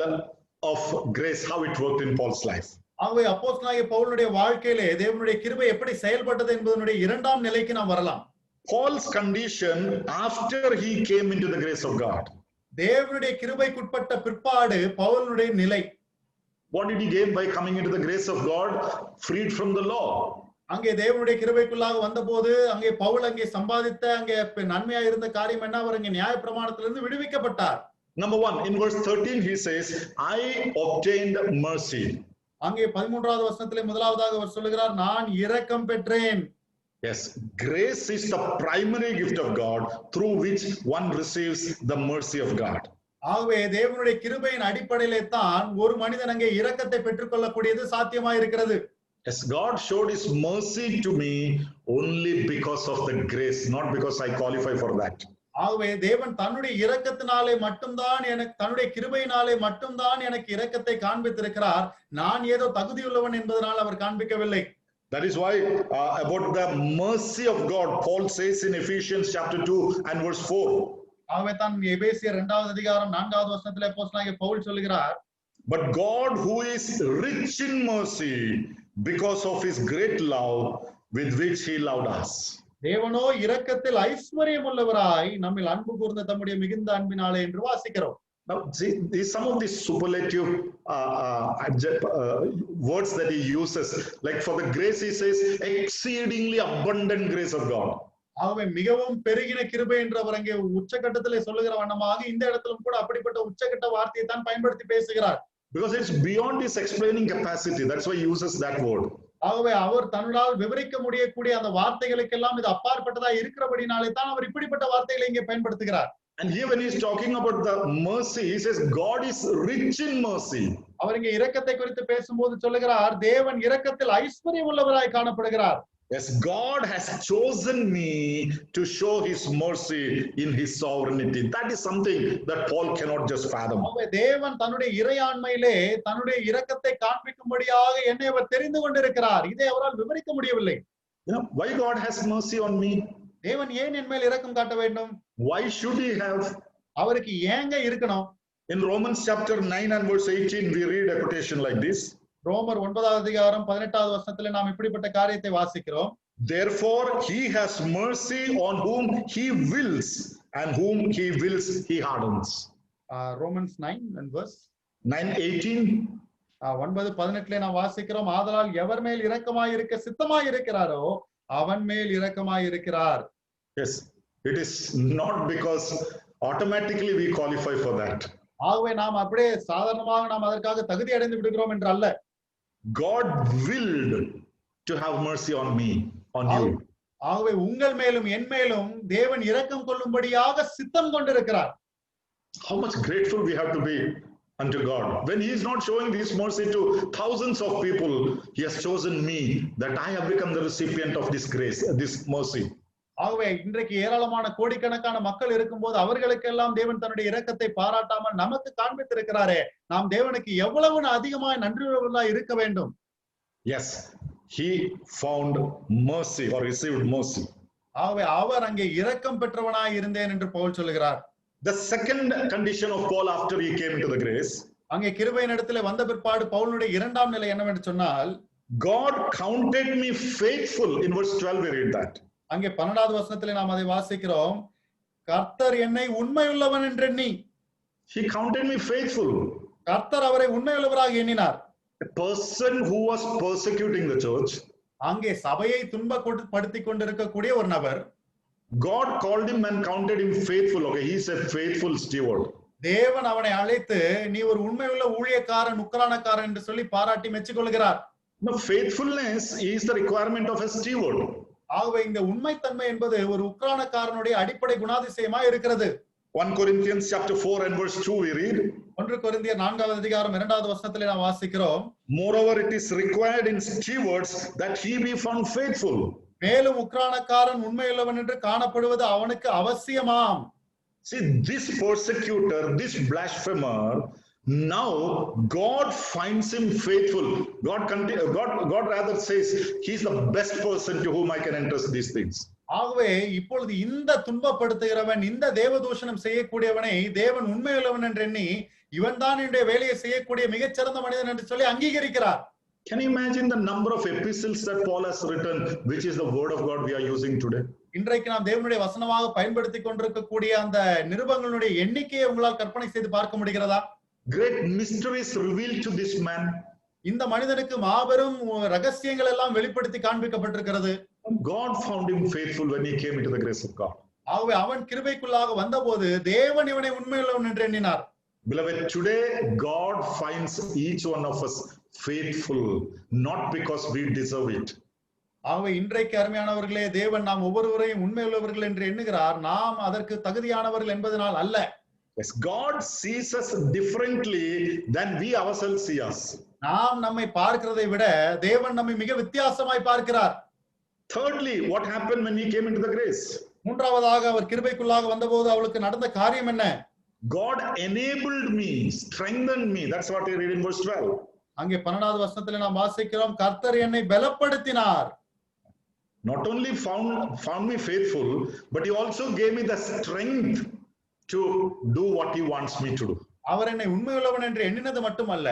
of grace, how it worked in Paul's life. ஆகவே அப்போஸ்தலனாகிய பவுலுடைய வாழ்க்கையிலே தேவனுடைய கிருபை எப்படி செயல்பட்டது என்பதனுடைய இரண்டாம் நிலைக்கு நாம் வரலாம். Paul's condition after he came into the grace of God. தேவனுடைய கிருபைக்குட்பட்ட பிற்பாடு பவுலுடைய நிலை. What did he gain by coming into the grace of God? Freed from the law. அங்கே தேவனுடைய கிருபைக்குள்ளாக வந்தபோது அங்கே பவுல் அங்கே சம்பாதித்த அங்கே நன்மையா இருந்த காரியம் என்ன? அவர் அங்கே நியாயப்பிரமாணத்திலிருந்து விடுவிக்கப்பட்டார். Number 1, in verse 13 he says, I obtained mercy. அங்கே 13வது வசனத்திலே முதலாவதாக அவர் சொல்லுகிறார், நான் இரக்கம் பெற்றேன். Yes, grace is the primary gift of God through which one receives the mercy of God. ஆகவே தேவனுடைய கிருபையின் அடிப்படையிலே தான் ஒரு மனிதன் அங்கே இரக்கத்தை பெற்றுக்கொள்ளக்கூடியது சாத்தியமாய் இருக்கிறது. Yes, God showed his mercy to me only because of the grace, not because I qualify for that. ஆகவே தேவன் தன்னுடைய இரக்கத்தினாலே மட்டும்தான் எனக்கு, தன்னுடைய கிருபையினாலே மட்டும்தான் எனக்கு இரக்கத்தை காண்பித்திருக்கிறார். நான் ஏதோ தகுதியுள்ளவன் என்பதனால் அவர் காண்பிக்கவில்லை. That is why about the mercy of God, Paul says in Ephesians chapter 2 and verse 4. ஆகவே தான் எபேசியர் 2வது அதிகாரம் 4வது வசனத்திலே அப்போஸ்தலனாகிய பவுல் சொல்கிறார், But God who is rich in mercy because of his great love with which he loved us. தேவனோ இரக்கத்தில் ஐஸ்வர்யம் உள்ளவராய் நம்மில் அன்பு கூர்ந்த தம்முடைய மிகுந்த அன்பினாலே என்று வாசிக்கிறோம். Now, see, some of these superlative words that he uses, like for the grace, he says, exceedingly abundant grace of God. ஆகவே மிகவும் பெருகின கிருபை என்று அவர் அங்கே உச்சகட்டத்திலே சொல்லுகிற வண்ணமாக இந்த இடத்திலும் கூட அப்படிப்பட்ட உச்சகட்ட வார்த்தையை தான் பயன்படுத்தி பேசுகிறார். Because it's beyond his explaining capacity. That's why he uses that word. ஆகவே அவர் தன்னால் விவரிக்க முடியக்கூடிய அந்த வார்த்தைகளுக்கெல்லாம் இது அப்பாற்பட்டதா இருக்கிறபடினாலே தான் அவர் இப்படிப்பட்ட வார்த்தைகளை இங்கே பயன்படுத்துகிறார். And here when he's talking about the mercy, he says God is rich in mercy. அவர் இங்கே இரக்கத்தை குறித்து பேசும்போது சொல்லுகிறார், தேவன் இரக்கத்தில் ஐஸ்வர்யம் உள்ளவராய் காணப்படுகிறார். Yes, God has chosen me to show his mercy in his sovereignty. That is something that Paul cannot just fathom. ஆகவே தேவன் தன்னுடைய இறையாண்மையிலே தன்னுடைய இரக்கத்தை காண்பிக்கும்படியாக என்னை அவர் தெரிந்து கொண்டிருக்கிறார். இதை அவரால் விவரிக்க முடியவில்லை. You know, why God has mercy on me? தேவன் ஏன் என் மேல் இரக்கம் காட்ட வேண்டும்? Why should he have? அவருக்கு ஏங்க இருக்கணும்? In Romans chapter 9 and verse 18, we read a quotation like this. ரோமர் 9வது அதிகாரம் 18வது வசனத்திலே நாம் இப்படிப்பட்ட காரியத்தை வாசிக்கிறோம். Therefore he has mercy on whom he wills, and whom he wills he hardens. Romans 9 and verse 9:18. 9:18 நாம் வாசிக்கிறோம். ஆதலால் எவர் மேல் இரக்கமாய் இருக்க சித்தமாய் இருக்கிறாரோ அவன் மேல் இரக்கமாய் இருக்கிறார். Yes, it is not because automatically we qualify for that. ஆகவே நாம் அப்படியே சாதாரணமாக நாம் அதற்காக தகுதி அடைந்து விடுகிறோம் என்று அல்ல. God willed to have mercy on me, on you. ஆகவே உங்கள் மேலும் என் மேலும் தேவன் இரக்கம் கொள்ளும்படியாக சித்தம் கொண்டிருக்கிறார். How much grateful we have to be unto God. When he is not showing this mercy to thousands of people, he has chosen me, that I have become the recipient of this grace, this mercy. ஆகவே இன்றைக்கு ஏராளமான கோடிக்கணக்கான மக்கள் இருக்கும்போது அவர்களுக்கெல்லாம் தேவன் தன்னுடைய இரக்கத்தை பாராட்டாமல் நமக்கு காண்பித்திருக்கிறாரே, நாம் தேவனுக்கு எவ்வளவு அதிகமாய் நன்றியுள்ளவர்களாய் இருக்க வேண்டும். Yes, he found mercy or received mercy. ஆகவே அவர் அங்கே இரக்கம் பெற்றவனாய் இருந்தேன் என்று பவுல் சொல்லுகிறார். The second condition of Paul after he came into the grace, அங்கே கிருபையின் இடத்திலே வந்த பிற்பாடு பவுலுடைய இரண்டாம் நிலை என்னவென்று சொன்னால், God counted me faithful. In verse 12 we read that. அங்கே 12வது வசனத்திலே நாம் அதை வாசிக்கிறோம். கர்த்தர் என்னை உண்மையுள்ளவன் என்று எண்ணி. He counted me faithful. கர்த்தர் அவரை உண்மையுள்ளவராக எண்ணினார். A person who was persecuting the church, அங்கே சபையை துன்பப்படுத்திக் கொண்டிருக்கக்கூடிய ஒரு நபர், God called him and counted him faithful. Okay, he said faithful steward. தேவன் அவனை அழைத்து நீ ஒரு உண்மையுள்ள ஊழியக்காரன், உக்கிரானக்காரன் என்று சொல்லி பாராட்டி மெச்சிக்கொள்கிறார். Now faithfulness is the requirement of a steward. ஆகவே இந்த உண்மைத்தன்மை என்பது ஒரு உக்கிரானக்காரனுடைய அடிப்படை குணாதிசயமாய் இருக்கிறது. 1 Corinthians chapter 4 and verse 2 we read. 1 கொரிந்தியர் 4வது அதிகாரம் 2வது வசனத்திலே நாம் வாசிக்கிறோம். Moreover it is required in stewards that he be found faithful. மேலும் உக்கிரானக்காரன் உண்மையுள்ளவன் என்று காணப்படுவது அவனுக்கு அவசியமாம். See, this persecutor, this blasphemer, now God finds him faithful. God rather says he's the best person to whom I can entrust these things. ஆகவே இப்பொழுது இந்த துன்பப்படுத்துகிறவன், இந்த தேவதூஷணம் செய்யக்கூடியவனை தேவன் உண்மையுள்ளவன் என்று எண்ணி இவன் தான் என்னுடைய வேலையை செய்யக்கூடிய மிகச்சிறந்த மனிதன் என்று சொல்லி அங்கீகரிக்கிறார். Can you imagine the number of epistles that Paul has written, which is the word of God we are using today? இன்றைக்கு நாம் தேவனுடைய வசனமாக பயன்படுத்திக் கொண்டிருக்கக்கூடிய அந்த நிருபங்களுடைய எண்ணிக்கையை உங்களால் கற்பனை செய்து பார்க்க முடிகிறதா? Great mysteries revealed to this man. இந்த மனிதனுக்கு மாபெரும் ரகசியங்கள் எல்லாம் வெளிப்படுத்தி காண்பிக்கப்பட்டிருக்கிறது. God found him faithful when he came into the grace of God. ஆகவே அவன் கிருபைக்குள்ளாக வந்தபோது தேவன் இவனை உண்மையுள்ளவன் என்று எண்ணினார். Beloved, today God finds each one of us faithful, not because we deserve it. ஆகவே இன்றைக்கு அருமையானவர்களே, தேவன் நாம் ஒவ்வொருவரையும் உண்மையுள்ளவர்கள் என்று எண்ணுகிறார். நாம் அதற்கு தகுதியானவர்கள் என்பதனால் அல்ல. Yes, God sees us differently than we ourselves see us. நாம் நம்மை பார்க்கிறதை விட தேவன் நம்மை மிக வித்தியாசமாய் பார்க்கிறார். Thirdly, what happened when he came into the grace? மூன்றாவதாக அவர் கிருபைக்குள்ளாக வந்தபோது அவளுக்கு நடந்த காரியம் என்ன? God enabled me, strengthened me. That's what we read in verse 12. அங்கே 12வது வசனத்திலே நாம் வாசிக்கிறோம், கர்த்தர் என்னை பலப்படுத்தினார். Not only found me faithful, but he also gave me the strength to do what he wants me to do. அவர் என்னை உண்மையுள்ளவன் என்று எண்ணினது மட்டுமல்ல,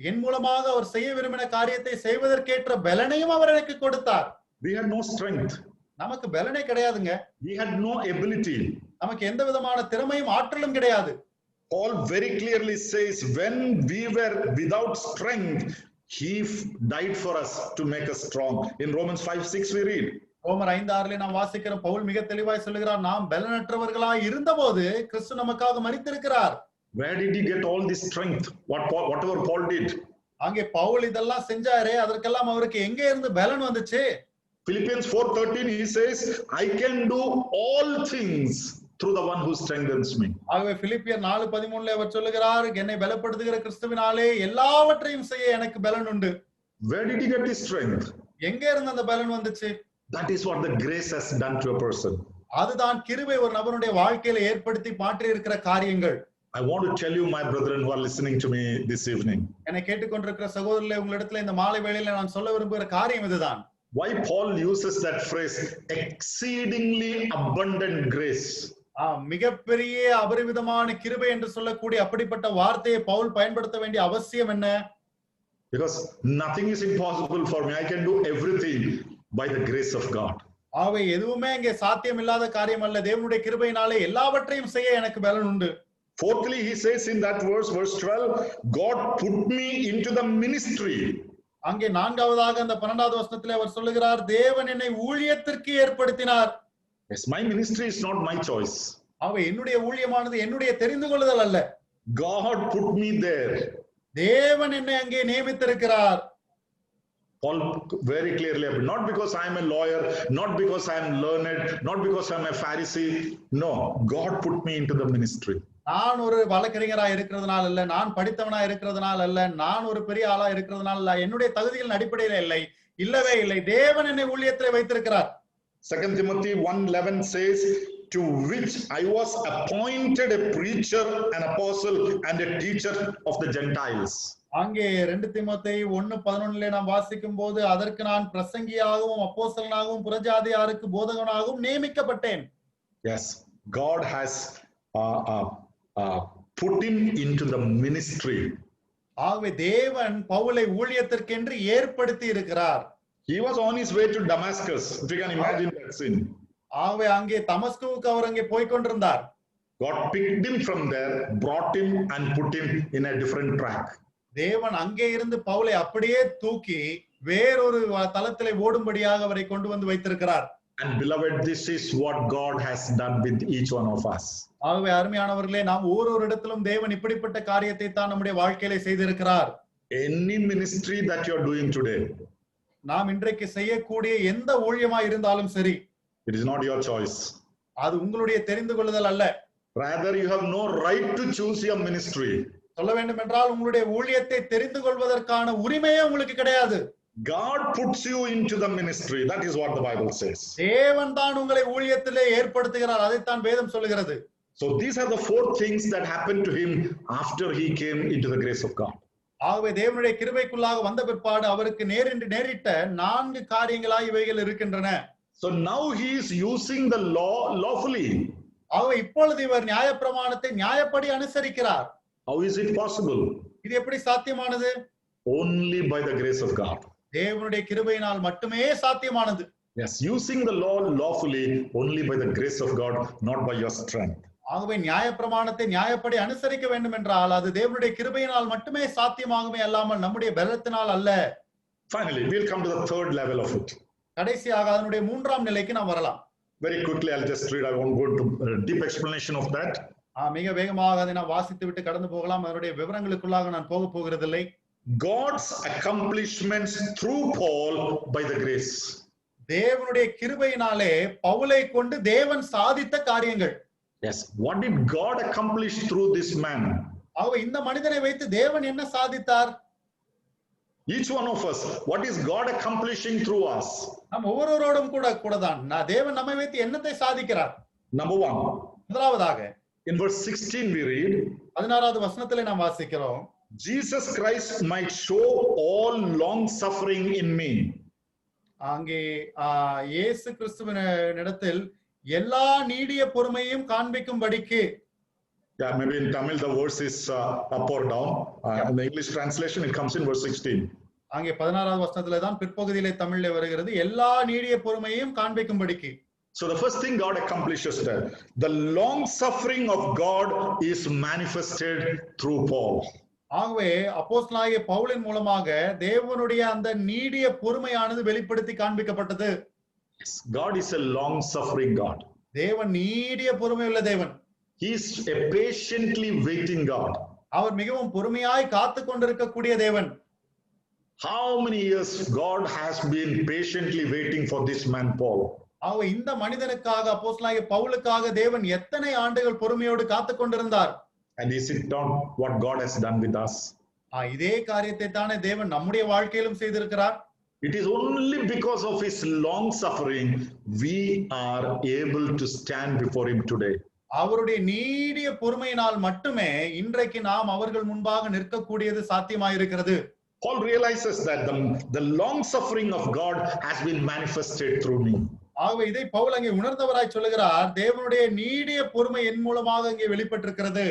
என் மூலமாக அவர் செய்ய விரும்பின காரியத்தை செய்வதற்கேற்ற பலனையும் அவர் எனக்கு கொடுத்தார். We had no strength. நமக்கு பலனே கிடையாதுங்க. We had no ability. நமக்கு எந்த விதமான திறமையும் ஆற்றலும் கிடையாது. Paul very clearly says, when we were without strength, he died for us to make us strong. In Romans 5:6 we read. ரோமர் 5:6 நாம் வாசிக்கிறோம். பவுல் மிக தெளிவாய் சொல்லுகிறார், நாம் பலனற்றவர்களாய் இருந்தபோது கிறிஸ்து நமக்காக மரித்திருக்கிறார். Where did he get all this strength? Whatever Paul did. அங்கே பவுல் இதெல்லாம் செஞ்சாரே, அதற்கெல்லாம் அவருக்கு எங்க இருந்து பலன் வந்துச்சு? Philippians 4:13 he says, I can do all things through the one who strengthens me. ஆகவே பிலிப்பியர் 4:13 அவர் சொல்லுகிறார், என்னை பலப்படுத்துகிற கிறிஸ்துவினாலே எல்லாவற்றையும் செய்ய எனக்கு பலன் உண்டு. Where did he get this strength? எங்க இருந்து அந்த பலன் வந்துச்சு? That is what the grace has done to a person. அதுதான் கிருபை ஒரு நபருடைய வாழ்க்கையில ஏற்படுத்தி மாற்றி இருக்கிற காரியங்கள். I want to tell you, my brethren who are listening to me this evening, என்னை கேட்டுக்கொண்டிருக்கிற சகோதரர்களே, உங்களிடத்துல இந்த மாலை வேளையில நான் சொல்ல விரும்புகிற காரியம் இதுதான். why Paul uses that phrase, exceedingly abundant grace. மிகப்பெரிய அபரிவிதமான கிருபை என்று சொல்லக்கூடிய அப்படிப்பட்ட வார்த்தையை பவுல் பயன்படுத்த வேண்டிய அவசியம் என்ன? Because nothing is impossible for me. I can do everything by the grace of God. ஆகவே எதுவுமே இங்கே சாத்தியம் இல்லாத காரியம் அல்ல. தேவனுடைய கிருபையினாலே எல்லாவற்றையும் செய்ய எனக்கு பலன் உண்டு. Fourthly, he says in that verse 12, God put me into the ministry. அங்கே நான்காவதாக அந்த 12வது வசனத்திலே அவர் சொல்லுகிறார், தேவன் என்னை ஊழியத்திற்கு ஏற்படுத்தினார். Yes, my ministry is not my choice. ஆகவே என்னுடைய ஊழியமானது என்னுடைய தெரிந்து கொள்ளுதல் அல்ல. God put me there. தேவன் என்னை அங்கே நியமித்திருக்கிறார். Paul very clearly, not because I am a lawyer, not because I am learned, not because I am a Pharisee. No, God put me into the ministry. நான் ஒரு வழக்கறிஞராக இருக்கிறதுனால அல்ல, நான் படித்தவனா இருக்கிறதுனால அல்ல, நான் ஒரு பெரிய ஆளா இருக்கிறதுனால அல்ல, என்னுடைய தகுதிகளின் அடிப்படையில் இல்லை, இல்லவே இல்லை. தேவன் என்னை ஊழியத்திலே வைத்திருக்கிறார். 2 Timothy 1:11 says, to which I was appointed a preacher, an apostle, and a teacher of the Gentiles. அங்கே 2 தீமோத்தேயு 1:11 நாம் வாசிக்கும் போது, அதற்கு நான் பிரசங்கியாகவும் அப்போஸ்தலனாகவும் புறஜாதியாருக்கு போதகனாகவும் நியமிக்கப்பட்டேன். Yes, God has put him into the ministry. ஆகவே தேவன் பவுலை ஊழியத்திற்கென்று ஏற்படுத்தி இருக்கிறார். He was on his way to Damascus, if you can imagine that scene. ஆகவே அங்கே தமஸ்குவுக்கு அவர் அங்கே போய் கொண்டிருந்தார். God picked him from there, brought him and put him in a different track. தேவன் அங்கே இருந்து பவுலை அப்படியே தூக்கி வேறொரு தளத்திலே ஓடும்படியாக அவரை கொண்டு வந்து வைத்திருக்கிறார். And beloved, this is what God has done with each one of us. ஆகவே அருமையானவர்களே, நாம் ஒவ்வொரு இடத்திலும் தேவன் இப்படிப்பட்ட காரியத்தை தான் நம்முடைய வாழ்க்கையிலே செய்திருக்கிறார். Any ministry that you are doing today, நாம் இன்றைக்கு செய்யக்கூடிய எந்த ஊழியமா இருந்தாலும் சரி, it is not your choice. அது உங்களுடைய தெரிந்து கொள்ளுதல் அல்ல. Rather, you have no right to choose your ministry. சொல்ல வேண்டும் என்றால் உங்களுடைய ஊழியத்தை தெரிந்து கொள்வதற்கான உரிமையே உங்களுக்கு கிடையாது. God puts you into the ministry. That is what the Bible says. தேவன் தான் உங்களை ஊழியத்திலே ஏற்படுத்துகிறார். அதைத்தான் வேதம் சொல்லுகிறது. So these are the four things that happened to him after he came into the grace of God. ஆகவே தேவனுடைய கிருபைக்குள்ளாக வந்த பிற்பாடு அவருக்கு நேரிட்ட 4 காரியங்களாய் இவைகள் இருக்கின்றன. So now he is using the law lawfully. ஆகவே இப்பொழுது இவர் நியாயப்பிரமாணத்தை நியாயப்படி அனுசரிக்கிறார். How is it possible? இது எப்படி சாத்தியமானது? Only by the grace of God. தேவனுடைய கிருபையினால் மட்டுமே சாத்தியமானது. Yes, using the law lawfully only by the grace of God, not by your strength. ஆகவே நியாயப்பிரமாணத்தை நியாயப்படி அனுசரிக்க வேண்டும் என்றால் அது தேவனுடைய கிருபையினால் மட்டுமே சாத்தியமாகுமே அல்லாமல் நம்முடைய பலத்தினால் அல்ல. Finally, we'll come to the third level of it. கடைசியாக அதனுடைய 3ஆம் நிலைக்கு நாம் வரலாம். Very quickly, I'll just read. I won't go into a deep explanation of that. மிக வேகமாக அதை நான் வாசித்து விட்டு கடந்து போகலாம். அதனுடைய விவரங்களுக்குள்ளாக நான் போக போகிறதில்லை. God's accomplishments through Paul by the grace. தேவனுடைய கிருபையினாலே பவுலை கொண்டு தேவன் சாதித்த காரியங்கள். Yes, what did God accomplish through this man? ஆகவே இந்த மனிதனை வைத்து தேவன் என்ன சாதித்தார்? Each one of us, what is God accomplishing through us? நம் ஒவ்வொருவரோடும் கூட தான் தேவன் நம்மை வைத்து என்னத்தை சாதிக்கிறார்? Number one, முதலாவதாக in verse 16 we read, 16வது வசனத்திலே நாம் வாசிக்கிறோம், Jesus Christ might show all long suffering in me. அங்கே இயேசு கிறிஸ்துவினிடத்தில் எல்லா நீடிய பொறுமையும் காண்பிக்கும்படிக்கு. Yeah, maybe in Tamil the verse is up or down. In the English translation it comes in verse 16. அங்கே 16வது வசனத்திலே தான் பிற்பகுதியிலே தமிழிலே வருகிறது, எல்லா நீடிய பொறுமையும் காண்பிக்கும்படிக்கு. So the first thing God accomplishes there, the long suffering of God is manifested through Paul. ஆகவே அப்போஸ்தலனாகிய பவுலின் மூலமாக தேவனுடைய அந்த நீடிய பொறுமையானது வெளிப்படுத்தி காண்பிக்கப்பட்டது. God is a long suffering God. தேவன் நீடிய பொறுமையுள்ள தேவன். He is a patiently waiting God. அவர் மிகவும் பொறுமையாய் காத்து கொண்டிருக்கக்கூடிய தேவன். How many years God has been patiently waiting for this man Paul? ஆகவே இந்த மனிதனுக்காக அப்போஸ்தலனாகிய பவுலுக்காக தேவன் எத்தனை ஆண்டுகள் பொறுமையோடு காத்து கொண்டிருந்தார். And is it not what God has done with us? இதே காரியத்தை தானே தேவன் நம்முடைய வாழ்க்கையிலும் செய்திருக்கிறார். It is only because of his long suffering we are able to stand before him today. அவருடைய நீடிய பொறுமையினால் மட்டுமே இன்றைக்கு நாம் அவர்கள் முன்பாக நிற்கக்கூடியது சாத்தியமாயிருக்கிறது. Paul realizes that the long suffering of God has been manifested through me. ஆகவே இதை பவுல் அங்கே உணர்ந்தவராய் சொல்லுகிறார், தேவனுடைய நீடிய பொறுமை என் மூலமாக இங்கே வெளிப்பட்டிருக்கிறது.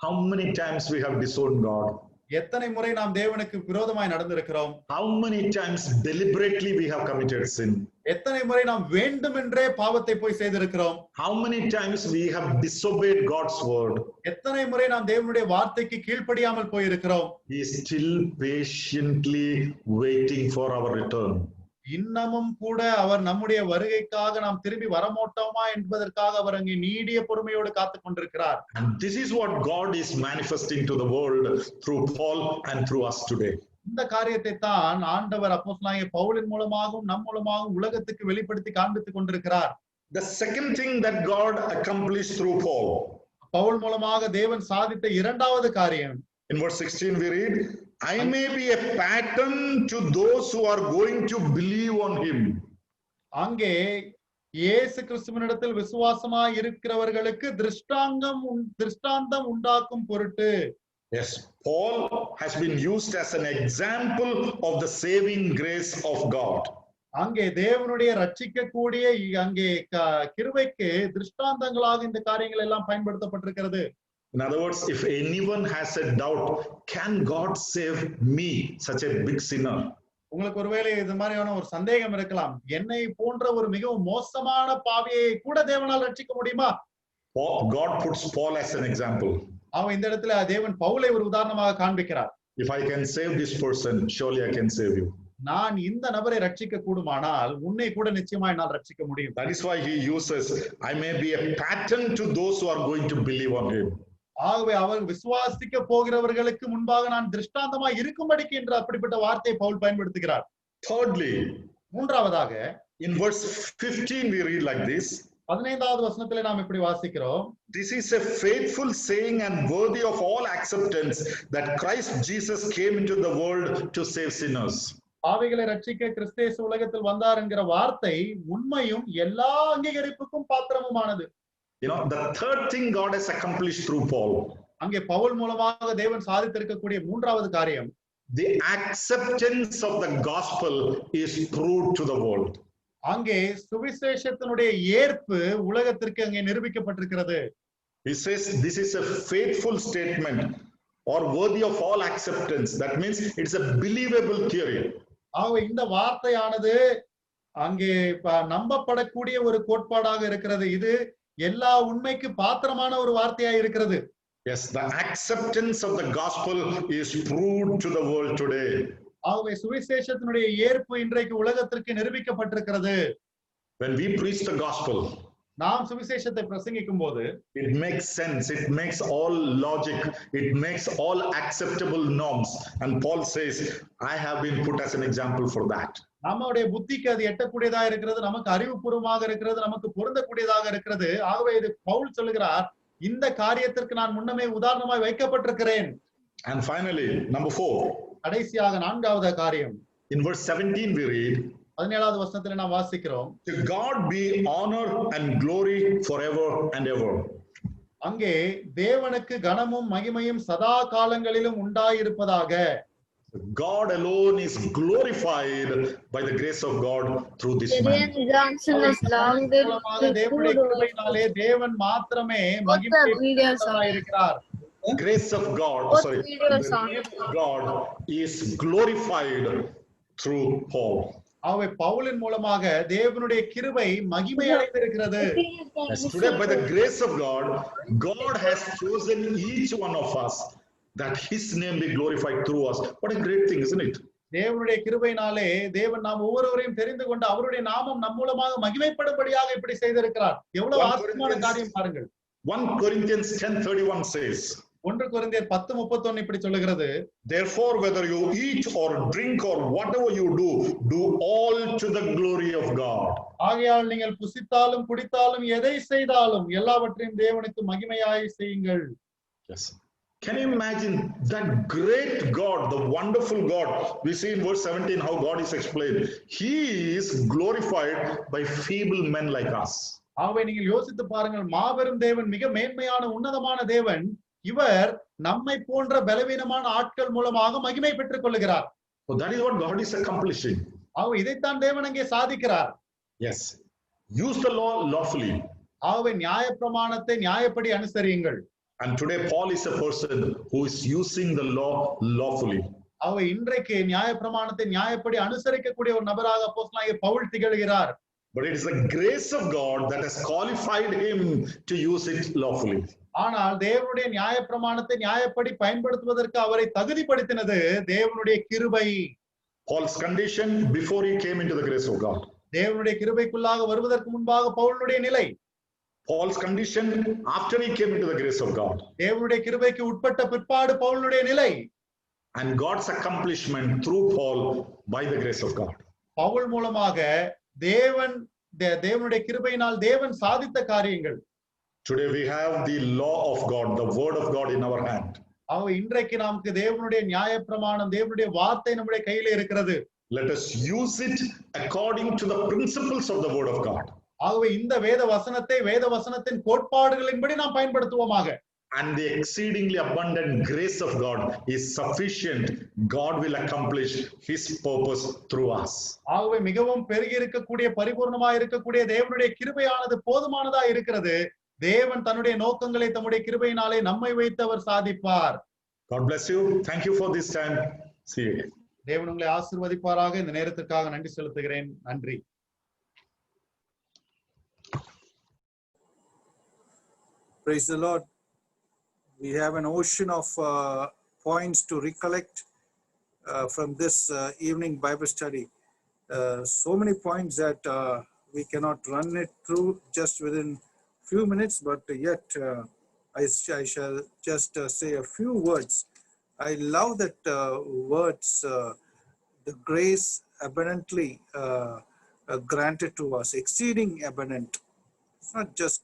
How many times we have disowned God? எத்தனை முறை நாம் தேவனுக்கு விரோதமாய் நடந்திருக்கிறோம்? How many times deliberately we have committed sin? எத்தனை முறை நாம் வேண்டுமென்றே பாவத்தை போய் செய்திருக்கிறோம்? How many times we have disobeyed God's word? எத்தனை முறை நாம் தேவனுடைய வார்த்தைக்கு கீழ்ப்படியாமல் போயிருக்கிறோம்? He is still patiently waiting for our return. இன்னமும் கூட அவர் நம்முடைய வருகைக்காக நாம் திரும்பி வரமாட்டோமா என்பதற்காக அவர் அங்கே நீடிய பொறுமையோடு காத்துக் கொண்டிருக்கிறார். And this is what God is manifesting to the world through Paul and through us today. இந்த காரியத்தை தான் ஆண்டவர் அப்போஸ்தலனாகிய பவுலின் மூலமாகவும் நம் மூலமாகவும் உலகத்துக்கு வெளிப்படுத்தி காண்பித்துக் கொண்டிருக்கிறார். The second thing that God accomplished through Paul. Pavul மூலமாக தேவன் சாதித்த இரண்டாவது காரியம். In verse 16 we read, I may be a pattern to those who are going to believe on him. அங்கே இயேசு கிறிஸ்துவினிடத்தில் விசுவாசமாய் இருக்கிறவர்களுக்கு திருஷ்டாந்தம் உண்டாக்கும் பொருட்டு. Yes, Paul has been used as an example of the saving grace of God. அங்கே தேவனுடைய ரட்சிக்கக்கூடிய அங்கே கிருபைக்கு திருஷ்டாந்தங்களாக இந்த காரியங்கள் எல்லாம் பயன்படுத்தப்பட்டிருக்கிறது. In other words, if anyone has a doubt, can God save me, such a big sinner? உங்களுக்கு ஒருவேளை இது மாதிரியான ஒரு சந்தேகம் இருக்கலாம், என்னை போன்ற ஒரு மிகவும் மோசமான பாவியை கூட தேவனால் ரட்சிக்க முடியுமா? God puts Paul as an example. அவன் இந்த இடத்துல தேவன் பவுலை ஒரு உதாரணமாக காண்பிக்கிறார். If I can save this person, surely I can save you. நான் இந்த நபரை ரட்சிக்க கூடுமானால் உன்னை கூட நிச்சயமா என்னால் ரட்சிக்க முடியும். That is why he uses, I may be a pattern to those who are going to believe on him. ஆகவே அவர் விசுவாசிக்க போகிறவர்களுக்கு முன்பாக நான் திருஷ்டாந்தமாய் இருக்கும்படிக்கு என்று அப்படிப்பட்ட வார்த்தையை பவுல் பயன்படுத்துகிறார். Thirdly, மூன்றாவதாக in verse 15 we read like this. 15வது வசனத்திலே நாம் இப்படி வாசிக்கிறோம். This is a faithful saying and worthy of all acceptance that Christ Jesus came into the world to save sinners. பாவிகளை ரட்சிக்க கிறிஸ்து உலகத்தில் வந்தார் என்கிற வார்த்தை உண்மையும் எல்லா அங்கீகரிப்புக்கும் பாத்திரமுமானது. You know, the third thing God has accomplished through Paul. அங்கே பவுல் மூலமாக தேவன் சாதித்திருக்கக்கூடிய மூன்றாவது காரியம், the acceptance of the gospel is proved to the world. அங்கே சுவிசேஷத்தினுடைய ஏற்பு உலகத்திற்கு அங்கே நிரூபிக்கப்பட்டிருக்கிறது. He says this is a faithful statement or worthy of all acceptance. That means it's a believable theory. ஆகவே இந்த வார்த்தையானது அங்கே நம்பப்படக்கூடிய ஒரு கோட்பாடாக இருக்கிறது. இது எல்லா உண்மைக்கு பாத்திரமான ஒரு வார்த்தையாக இருக்கிறது. Yes, the acceptance of the gospel is proved to the world today. ஆகவே சுவிசேஷத்தினுடைய ஏற்பு இன்றைக்கு உலகத்திற்கு நிரூபிக்கப்பட்டிருக்கிறது. When we preach the gospel, நாம் சுவிசேஷத்தை பிரசங்கிக்கும் போது it makes sense, it makes all logic, it makes all acceptable norms, and Paul says, I have been put as an example for that. நம்முடைய புத்திக்கு அது எட்டக்கூடியதா இருக்கிறது, நமக்கு அறிவுபூர்வமாக இருக்கிறது, நமக்கு பொருந்தக்கூடியதாக இருக்கிறது. ஆகவே இது பவுல் சொல்லுகிறார், இந்த காரியத்திற்கு நான் முன்னமே உதாரணமாய் வைக்கப்பட்டிருக்கிறேன். And finally, number 4, கடைசியாக நான்காவது காரியம், in verse 17 we read, 17வது வசனத்திலே நாம் வாசிக்கிறோம், to God be honor and glory forever and ever. அங்கே தேவனுக்கு கனமும் மகிமையும் சதா காலங்களிலும் உண்டாயிருப்பதாக. God alone is glorified by the grace of God through this man. தேவனுடைய கிருபையினாலே தேவன் மாத்திரமே மகிமைப்படுகிறார். Grace of God, sorry, the name of God is glorified through Paul. ஆகவே பவுலின் மூலமாக தேவனுடைய கிருபை மகிமை அடைந்திருக்கிறது. Today by the grace of God, God has chosen each one of us that his name be glorified through us. What a great thing, isn't it? தேவனுடைய கிருபையினாலே தேவன் நாம் ஒவ்வொருவரையும் தெரிந்து கொண்டு அவருடைய நாமம் நம் மூலமாக மகிமைப்படும்படியாக இப்படி செய்திருக்கிறார். எவ்வளவு ஆச்சரியமான காரியம் பாருங்கள். 1 Corinthians 10:31 says, 1 கொரிந்தியர் 10:31 இப்படி சொல்லுகிறது, therefore whether you eat or drink or whatever you do, do all to the glory of God. ஆகையால் நீங்கள் புசித்தாலும் குடித்தாலும் எதை செய்தாலும் எல்லாவற்றையும் தேவனுக்கு மகிமையாய் செய்யுங்கள். Yes, Can you imagine that great God, the wonderful God? We see in verse 17 how God is explained. He is glorified by feeble men like us. ஆகவே நீங்கள் யோசித்து பாருங்கள், மாபெரும் தேவன், மிக மேன்மையான உன்னதமான தேவன், இவர் நம்மை போன்ற பலவீனமான ஆட்கள் மூலமாக மகிமை பெற்றுக் கொள்ளுகிறார். So that is what God is accomplishing. ஆகவே இதைத்தான் தேவன் அங்கே சாதிக்கிறார். Yes. Use the law lawfully. ஆகவே நியாயப்பிரமாணத்தை நியாயப்படி அனுசரியுங்கள். And today Paul is a person who is using the law lawfully. ஆகவே இன்றைக்கு நியாயப்பிரமாணத்தை நியாயப்படி அனுசரிக்கக்கூடிய ஒரு நபராக அப்போஸ்தலனாகிய பவுல் திகழ்கிறார். But it is the grace of God that has qualified him to use it lawfully. ஆனால் தேவனுடைய நியாயப்பிரமாணத்தை நியாயப்படி பயன்படுத்துவதற்கு அவரை தகுதிப்படுத்தினது தேவனுடைய கிருபை. Paul's condition before he came into the grace of God. தேவனுடைய கிருபைக்குள்ளாக வருவதற்கு முன்பாக பவுலுடைய நிலை. Paul's condition after he came into the grace of God. தேவனுடைய கிருபைக்கு உட்பட்ட பிற்பாடு பவுலுடைய நிலை. And God's accomplishment through Paul by the grace of God. Pavul மூலமாக தேவனுடைய கிருபையினால் தேவன் சாதித்த காரியங்கள். Today we have the law of God, the word of God in our hand. இன்றைக்கு நமக்கு தேவனுடைய நியாயப்பிரமாணம், தேவனுடைய வார்த்தை நம்முடைய கையில இருக்கிறது. Let us use it according to the principles of the word of God. ஆகவே இந்த வேத வசனத்தின் கோட்பாடுகளின்படி நாம் பயன்படுத்துவோமாக. And the exceedingly abundant grace of God is sufficient. God will accomplish his purpose through us. ஆகவே மிகவும் பெருகி இருக்கக்கூடிய, பரிபூர்ணமாய் இருக்கக்கூடிய தேவனுடைய கிருபையானது போதுமானதா இருக்கிறது. தேவன் தன்னுடைய நோக்கங்களை தம்முடைய கிருபையினாலே நம்மை வைத்து அவர் சாதிப்பார். God bless you. Thank you for this time. See you again. தேவன் உங்களை ஆசீர்வதிப்பாராக. இந்த நேரத்திற்காக நன்றி செலுத்துகிறேன். நன்றி. Praise the Lord. We have an ocean of points to recollect from this evening Bible study. So many points that we cannot run it through just within few minutes, but yet I shall just say a few words. I love that words, the grace abundantly granted to us, exceeding abundant. It's not just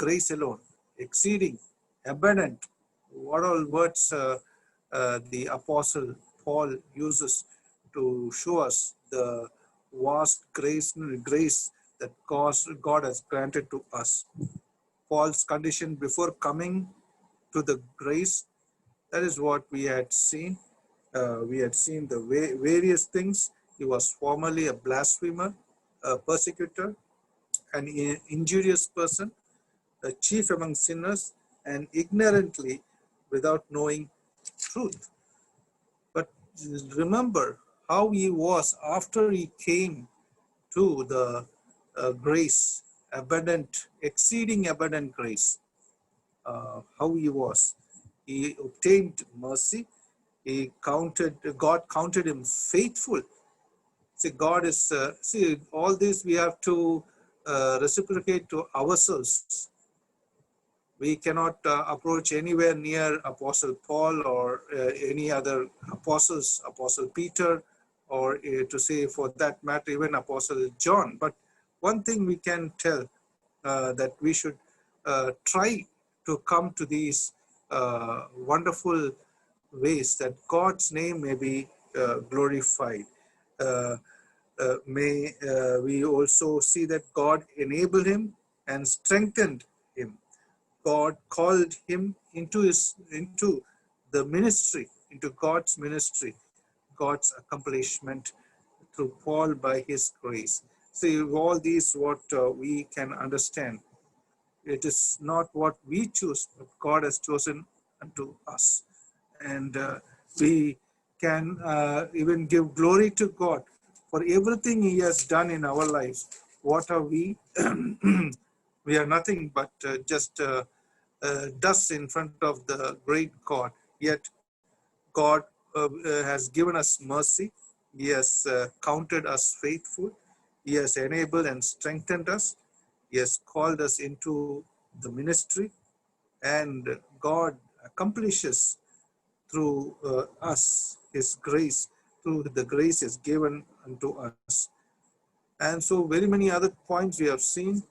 grace alone, exceeding, abundant. What all words the apostle Paul uses to show us the vast grace that God has granted to us. Paul's condition before coming to the grace, that is what we had seen. We had seen the various things. He was formerly a blasphemer, a persecutor, an injurious person, a chief among sinners, and ignorantly without knowing truth. But remember how he was after he came to the grace, abundant, exceeding abundant grace. How he was. He obtained mercy. God counted him faithful. See, God is, all this we have to reciprocate to ourselves. We cannot approach anywhere near Apostle Paul or any other apostles, Apostle Peter, or to say for that matter, even Apostle John. But one thing we can tell that we should try to come to these wonderful ways that God's name may be glorified. May we also see that God enabled him and strengthened him. God called him into the ministry, into God's ministry, God's accomplishment through Paul by his grace. See, all these what we can understand. It is not what we choose, but God has chosen unto us. And we can even give glory to God for everything he has done in our lives. What are we? We are nothing but just dust in front of the great God. Yet God has given us mercy. He has counted us faithful. He has enabled and strengthened us. He has called us into the ministry. And God accomplishes through us his grace, through the grace is given unto us. And so very many other points we have seen.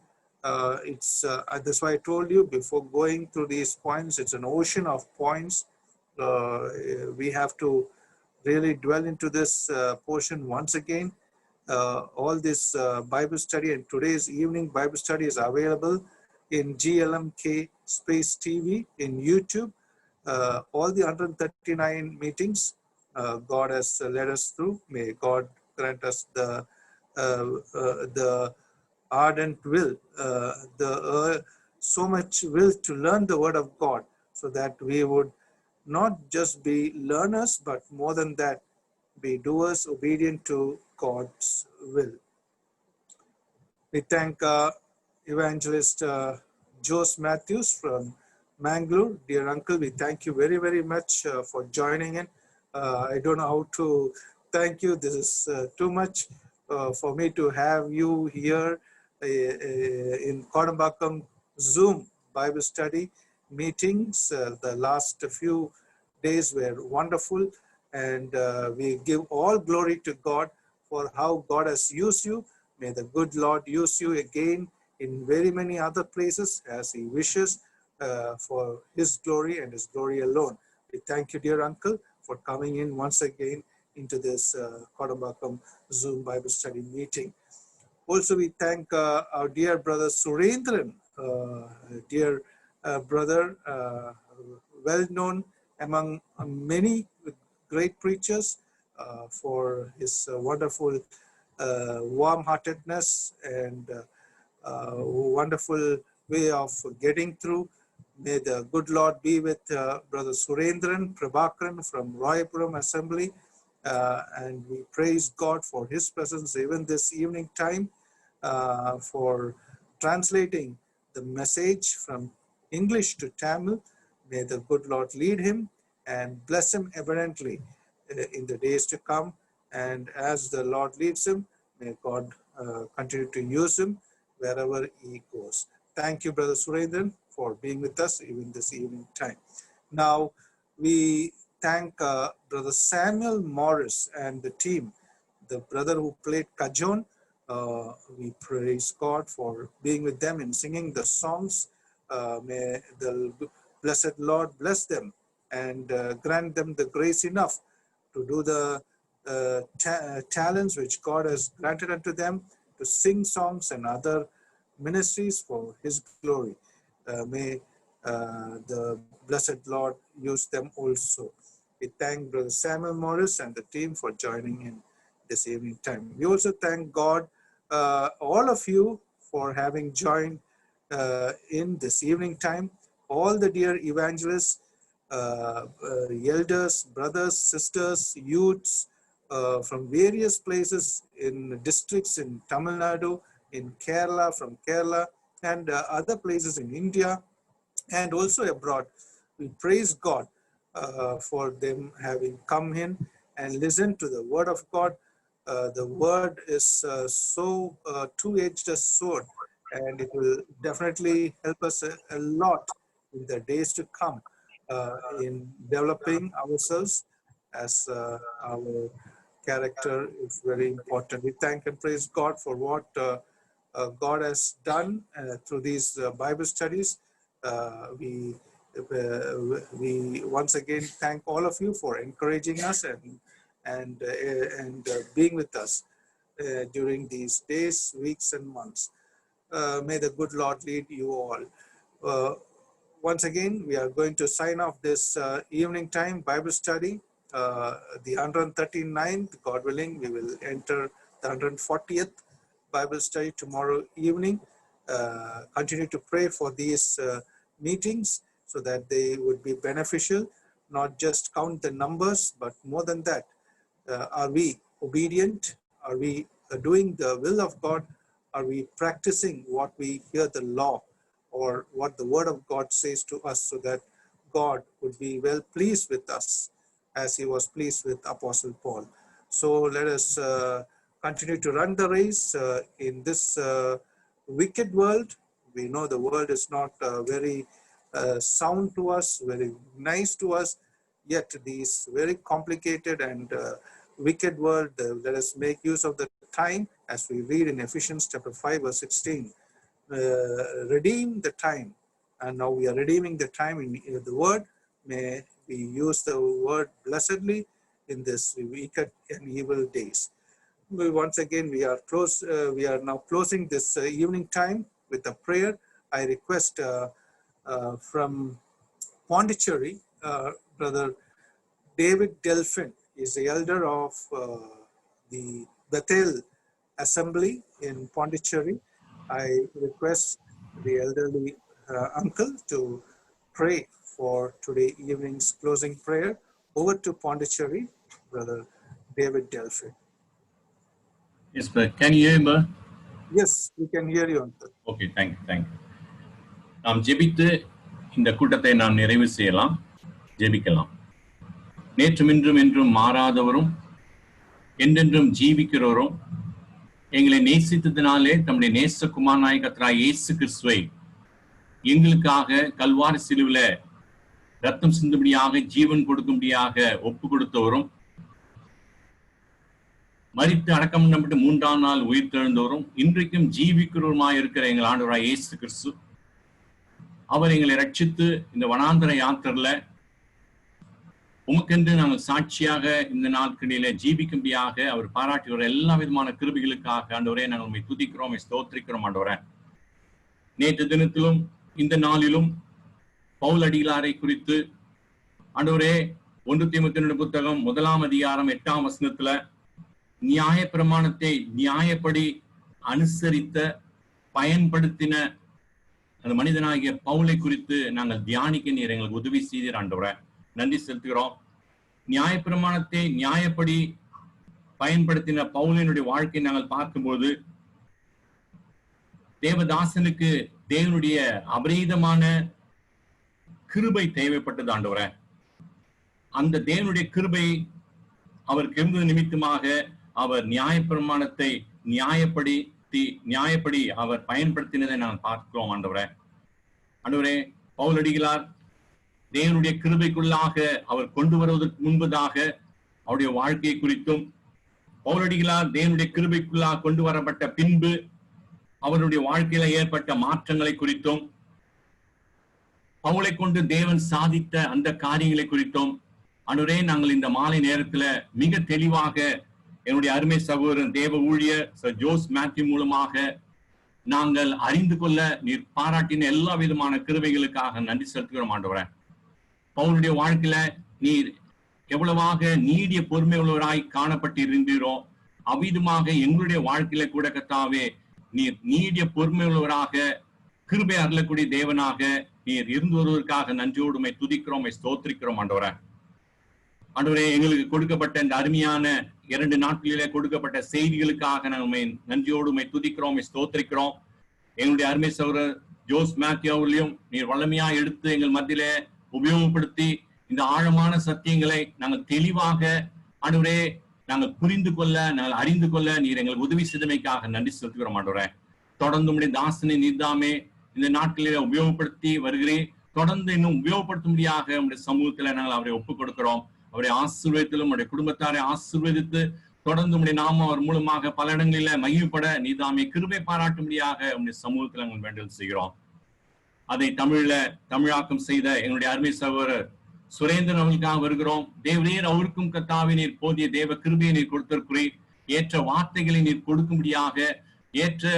That's why I told you before going through these points, it's an ocean of points. We have to really dwell into this portion once again. All this Bible study and today's evening Bible study is available in GLMK Space TV in YouTube. All the 139 meetings God has led us through. May God grant us the ardent will, so much will to learn the word of God, so that we would not just be learners, but more than that, be doers obedient to God's will. We thank Evangelist Jose Matthews from Mangalore. Dear uncle, we thank you very, very much for joining in. I don't know how to thank you. This is too much for me to have you here in Kodambakam Zoom Bible study meetings. The last few days were wonderful, and we give all glory to God for how God has used you. May the good Lord use you again in very many other places as He wishes for His glory and His glory alone. We thank you, dear uncle, for coming in once again into this Kodambakam Zoom Bible study meeting. Also, we thank our dear brother Surendran, dear brother, well known among many great preachers, for his wonderful warm-heartedness and wonderful way of getting through. May the good Lord be with Brother Surendran Prabhakaran from Royapuram Assembly. And we praise God for his presence even this evening time, for translating the message from English to Tamil. May the good Lord lead him and bless him abundantly in the days to come. And as the Lord leads him, may God continue to use him wherever he goes. Thank you, Brother Surendran, for being with us even this evening time. Now, we thank Brother Samuel Morris and the team, the brother who played Kajon. We praise God for being with them and singing the songs. May the blessed Lord bless them and grant them the grace enough to do the talents which God has granted unto them to sing songs and other ministries for His glory. May the blessed Lord use them also. We thank Brother Samuel Morris and the team for joining in this evening time. We also thank God, all of you, for having joined in this evening time. All the dear evangelists, elders, brothers, sisters, youths from various places in districts in Tamil Nadu, in Kerala, from Kerala, and other places in India, and also abroad. We praise God for them having come in and listened to the word of God. The word is so two-edged sword, and it will definitely help us a lot in the days to come in developing ourselves as our character is very important. We thank and praise God for what God has done through these Bible studies. We once again thank all of you for encouraging us and being with us during these days, weeks, and months. May the good Lord lead you all. Once again, we are going to sign off this evening time Bible study. The 139th, God willing, we will enter the 140th Bible study tomorrow evening. Continue to pray for these meetings so that they would be beneficial, not just count the numbers, but more than that, are we obedient? Are we doing the will of God? Are we practicing what we hear the law or what the word of God says to us, so that God would be well pleased with us as he was pleased with Apostle Paul? So let us continue to run the race in this wicked world. We know the world is not very sound to us, very nice to us, yet these very complicated and wicked world, let us make use of the time as we read in Ephesians chapter 5 verse 16. redeem the time. And now we are redeeming the time in the word. May we use the word blessedly in this wicked and evil days. Once again, we are now closing this evening time with a prayer. I request from Pondicherry, Brother David Delphin is the elder of the Bethel Assembly in Pondicherry. I request the elderly uncle to pray for today evening's closing prayer. Over to Pondicherry, Brother David Delphin. Yes, but can you hear me? Yes, we can hear you, uncle. Okay, thank you. நாம் ஜெபித்து இந்த கூட்டத்தை நாம் நிறைவு செய்யலாம். ஜெபிக்கலாம். நேற்றும் இன்றும் என்றும் மாறாதவரும் என்றென்றும் ஜீவிக்கிறவரும் எங்களை நேசித்ததினாலே தம்முடைய நேசகுமாரனாகிய கர்த்தராகிய இயேசு கிறிஸ்துவை எங்களுக்காக கல்வாரி சிலுவையில ரத்தம் சிந்தும்படியாக ஜீவன் கொடுக்கும்படியாக ஒப்பு கொடுத்தவரும் மரித்து அடக்கம் பண்ணப்பட்டு 3ஆம் நாள் உயிர்த்தெழுந்தவரும் இன்றைக்கும் ஜீவிக்கிறவருமாய் இருக்கிற எங்கள் ஆண்டவராகிய இயேசு கிறிஸ்து அவர் எங்களை ரட்சித்து இந்த வனாந்தர யாத்திரையில உமக்கென்று நாங்கள் சாட்சியாக இந்த நாட்களில ஜீவிக்கும்படியாக அவர் பாராட்டி வர எல்லா விதமான கிருபைகளுக்காக ஆண்டவரே நாங்கள் உண்மை துதிக்கிறோம், ஸ்தோத்திரிக்கிறோம் ஆண்டவரே. நேற்று தினத்திலும் இந்த நாளிலும் பவுல் அடிகளாரை குறித்து ஆண்டவரே 1 தீமோத்தேயுவின் புத்தகம் 1ஆம் அதிகாரம் 8ஆம் வசனத்துல நியாய பிரமாணத்தை நியாயப்படி அனுசரித்த பயன்படுத்தின அந்த மனிதனாகிய பவுலை குறித்து நாங்கள் தியானிக்க நீர் எங்களுக்கு உதவி செய்தீர் ஆண்டவரே. நன்றி செலுத்துகிறோம். நியாயப்பிரமாணத்தை நியாயப்படி பயன்படுத்தின பவுலினுடைய வாழ்க்கையை நாங்கள் பார்க்கும்போது தேவதாசனுக்கு தேவனுடைய அபரீதமான கிருபை தேவைப்பட்டது ஆண்டவரே. அந்த தேவனுடைய கிருபை அவருக்கு இருந்தது நிமித்தமாக அவர் நியாயப்பிரமாணத்தை நியாயப்படி அவர் பயன்படுத்தினதை நாங்கள் பார்க்கிறோம் ஆண்டவரே. ஆண்டவரே, பவுல் அடிகளார் தேவனுடைய கிருபைக்குள்ளாக அவர் கொண்டு வருவதற்கு முன்பதாக அவருடைய வாழ்க்கையை குறித்தும் பவுலடிகளார் தேவனுடைய கிருபைக்குள்ளாக கொண்டு வரப்பட்ட பின்பு அவருடைய வாழ்க்கையில ஏற்பட்ட மாற்றங்களை குறித்தும் பவுலை கொண்டு தேவன் சாதித்த அந்த காரியங்களை குறித்தும் அனுரே நாங்கள் இந்த மாலை நேரத்துல மிக தெளிவாக என்னுடைய அருமை சகோதரன் தேவ ஊழியர் ஜோஸ் மேத்யூ மூலமாக நாங்கள் அறிந்து கொள்ள நீர் பாராட்டின எல்லா விதமான கிருபைகளுக்காக நன்றி செலுத்துகிறோம் ஆண்டவரே. பவுலுடைய வாழ்க்கையில நீர் எவ்வளவாக நீடிய பொறுமை உள்ளவராய் காணப்பட்டிருந்தீரோ அவ்விதமாக எங்களுடைய வாழ்க்கையில கூட கர்த்தாவே நீர் நீடிய பொறுமை உள்ளவராக கிருபை அருளக்கூடிய தேவனாக நீர் இருந்து வருவதற்காக நன்றியோடுமை துதிக்கிறோம், ஸ்தோத்திரிக்கிறோம் ஆண்டவரே. ஆண்டவரே, எங்களுக்கு கொடுக்கப்பட்ட இந்த அருமையான 2 நாட்களிலே கொடுக்கப்பட்ட செய்திகளுக்காக நாங்கள் நன்றியோடுமை துதிக்கிறோம், ஸ்தோத்திரிக்கிறோம். எங்களுடைய அருமை சகோதரர் ஜோஸ் மேத்யூவிலையும் நீர் வல்லமையா எடுத்து எங்கள் மத்தியிலே உபயோகப்படுத்தி இந்த ஆழமான சத்தியங்களை நாங்கள் தெளிவாக ஆண்டவரே நாங்கள் புரிந்து கொள்ள நாங்கள் அறிந்து கொள்ள நீர் எங்களுக்கு உதவி செய்தமைக்காக நன்றி செலுத்துகிறோம் ஆண்டவரே. தொடர்ந்து உடைய தாசனை நீர்தாமே இந்த நாட்களில உபயோகப்படுத்தி வருகிறேன். தொடர்ந்து இன்னும் உபயோகப்படுத்தும்படியாக உடைய சமூகத்துல நாங்கள் அவரை ஒப்புக் கொடுக்கிறோம். அவருடைய ஆசீர்வாதத்திலும் அவருடைய குடும்பத்தாரை ஆசீர்வதித்து தொடர்ந்து உடைய நாம அவர் மூலமாக பல இடங்களில மகிழ்ப்பட நீதாமே கிருபை பாராட்டும்படியாக உடைய சமூகத்துல நாங்கள் வேண்டல் செய்கிறோம். அதை தமிழாக்கம் செய்த எங்களுடைய அருமை சகோதரர் சுரேந்திரன் அவர்களுக்காக வருகிறோம். தேவரீர் அவருக்கும் கர்த்தாவே நீர் போதிய தேவ கிருபையை நீர் கொடுத்திருக்கிறீர். ஏற்ற வார்த்தைகளை நீர் கொடுக்கும்படியாக ஏற்ற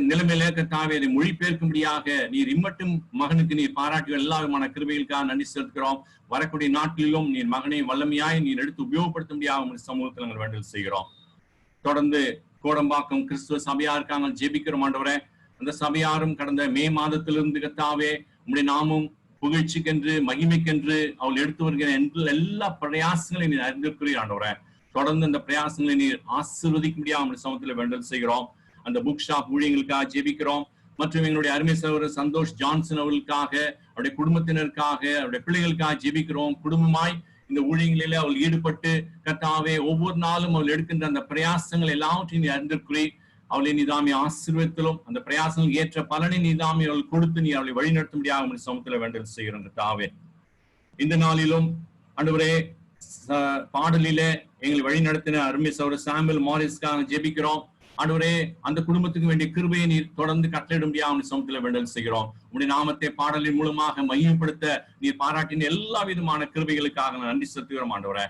நிலைமையில கர்த்தாவே அதை மொழிபெயர்க்கும்படியாக நீர் இம்மட்டும் மகனுக்கு நீர் பாராட்டிய எல்லா விதமான கிருபைகளுக்காக நன்றி செலுத்துகிறோம். வரக்கூடிய நாட்களிலும் நீர் மகனை வல்லமையாய் நீர் எடுத்து உபயோகப்படுத்தும்படியாக சமூகத்தில் நாங்கள் வேண்டல் செய்கிறோம். தொடர்ந்து கோடம்பாக்கம் கிறிஸ்துவ சபையாருக்காக ஜெபிக்கிறோம் ஆண்டவரே. அந்த சபையாரும் கடந்த மே மாதத்திலிருந்து கர்த்தாவே உம்முடைய நாமும் புகழ்ச்சிக்கென்று மகிமைக்கென்று அவள் எடுத்து வருகிற எல்லா பிரயாசங்களையும் நீர் அறிந்திருக்கிறீர் ஆண்டவரே. தொடர்ந்து அந்த பிரயாசங்களை நீர் ஆசீர்வதிக்கும்படியாக நம்முடைய சமூகத்தில் வேண்டல் செய்கிறோம். அந்த புக் ஷாப் ஊழியர்களுக்காக ஜெபிக்கிறோம். மற்றும் எங்களுடைய அருமை சகோதரர் சந்தோஷ் ஜான்சன் அவர்களுக்காக அவருடைய குடும்பத்தினருக்காக அவருடைய பிள்ளைகளுக்காக ஜெபிக்கிறோம். குடும்பமாய் இந்த ஊழியங்களிலே அவள் ஈடுபட்டு கர்த்தாவே ஒவ்வொரு நாளும் அவள் எடுக்கின்ற அந்த பிரயாசங்கள் எல்லாவற்றையும் நீ அறிந்திருக்கிறீர். அவளை நீதாமி ஆசீர்வதித்திலும் அந்த பிரயாசங்கள் ஏற்ற பலனை நீதாமி அவள் கொடுத்து நீ அவளை வழிநடத்தும்படியாக சமூகத்தில் வேண்டல் செய்கிறோம் கர்த்தாவே. இந்த நாளிலும் ஆண்டவரே பாடலிலே எங்களை வழி நடத்தின அருமை சகோதரர் சாமுவேல் மாரிஸ்க்காக ஜெபிக்கிறோம். ஆண்டவரே அந்த குடும்பத்துக்கு வேண்டிய கிருபையை நீர் தொடர்ந்து கட்டளையிடும்படியா அவன் சமத்துல வேண்டல் செய்கிறோம். உடைய நாமத்தை பாடலின் மூலமாக மையப்படுத்த நீர் பாராட்டின எல்லா விதமான கிருபைகளுக்காக நன்றி செலுத்துகிறோம் ஆண்டவரே.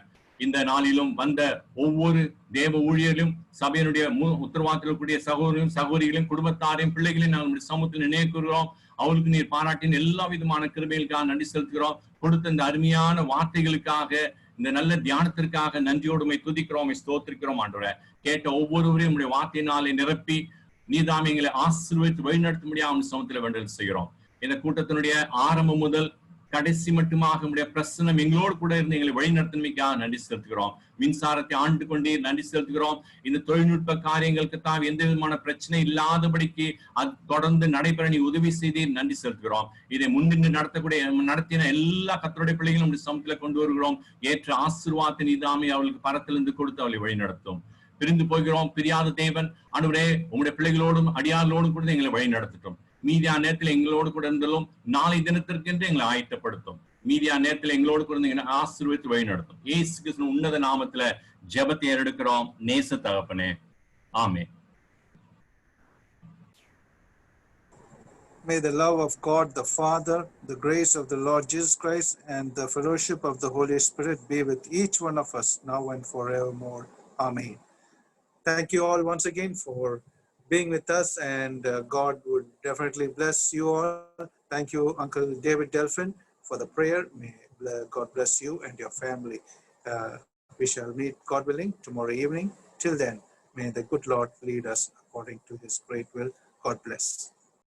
இந்த நாளிலும் வந்த ஒவ்வொரு தேவ ஊழியர்களும் சபையினுடைய உத்தரவாதத்தில் கூடிய சகோதரியும் சகோதரிகளையும் குடும்பத்தாரையும் பிள்ளைகளையும் நாங்கள் சமூகத்தில் நினைவு கூறுகிறோம். அவளுக்கு நீர் பாராட்டின எல்லா விதமான கிருபைகளுக்காக நன்றி செலுத்துகிறோம். கொடுத்த இந்த அருமையான வார்த்தைகளுக்காக, இந்த நல்ல தியானத்திற்காக நன்றியோடுமை துதிக்கிறோம், ஸ்தோத்திரிக்கிறோம் ஆண்டவரே. கேட்ட ஒவ்வொருவரையும் உங்களுடைய வார்த்தையினாலே நிரப்பி நீதாம் எங்களை ஆசீர்வதித்து வழிநடத்தும்படியா அவன் சமத்துல வேண்டல் செய்கிறோம். இந்த கூட்டத்தினுடைய ஆரம்பம் முதல் கடைசி மட்டுமாக உங்களுடைய பிரசனம் எங்களோடு கூட இருந்து எங்களை வழிநடத்துமைக்காக நன்றி செலுத்துகிறோம். மின்சாரத்தை ஆண்டு கொண்டே நன்றி செலுத்துகிறோம். இந்த தொழில்நுட்ப காரியங்களுக்கு தான் எந்த விதமான பிரச்சனை இல்லாதபடிக்கு அது தொடர்ந்து நடைபெற நீ உதவி செய்து நன்றி செலுத்துகிறோம். இதை முன்னின்று நடத்தின எல்லா கர்த்தருடைய பிள்ளைகளும் சமத்துல கொண்டு வருகிறோம். ஏற்ற ஆசீர்வாதத்தை நீதாமே அவளுக்கு பரத்திலிருந்து கொடுத்து அவளை வழி நடத்தும். பிரிந்து போகிறோம் பிரியாத தேவன் ஆண்டவரே, உங்களுடைய பிள்ளைகளோடும் அடியார்களோடும் கூட எங்களை வழி நடத்தட்டும். மீதியா நேரத்தில் எங்களோடு கூட இருந்தாலும் நாளை தினத்திற்கென்று எங்களை ஆயத்தப்படுத்தும். மீதியா நேரத்தில் எங்களோடு கூட எங்களை ஆசீர்வதித்து வழி நடத்தும். இயேசு கிறிஸ்துவின் உன்னத நாமத்துல ஜெபத்தை ஏறெடுக்கிறோம் நேச தகப்பனே, ஆமென். May the love of God the Father, the grace of the Lord Jesus Christ, and the fellowship of the Holy Spirit be with each one of us now and forevermore. Amen. Thank you all once again for being with us, and God would definitely bless you all. Thank you, Uncle David Delphin, for the prayer. May God bless you and your family. We shall meet, God willing, tomorrow evening. Till then, may the good Lord lead us according to his great will. God bless.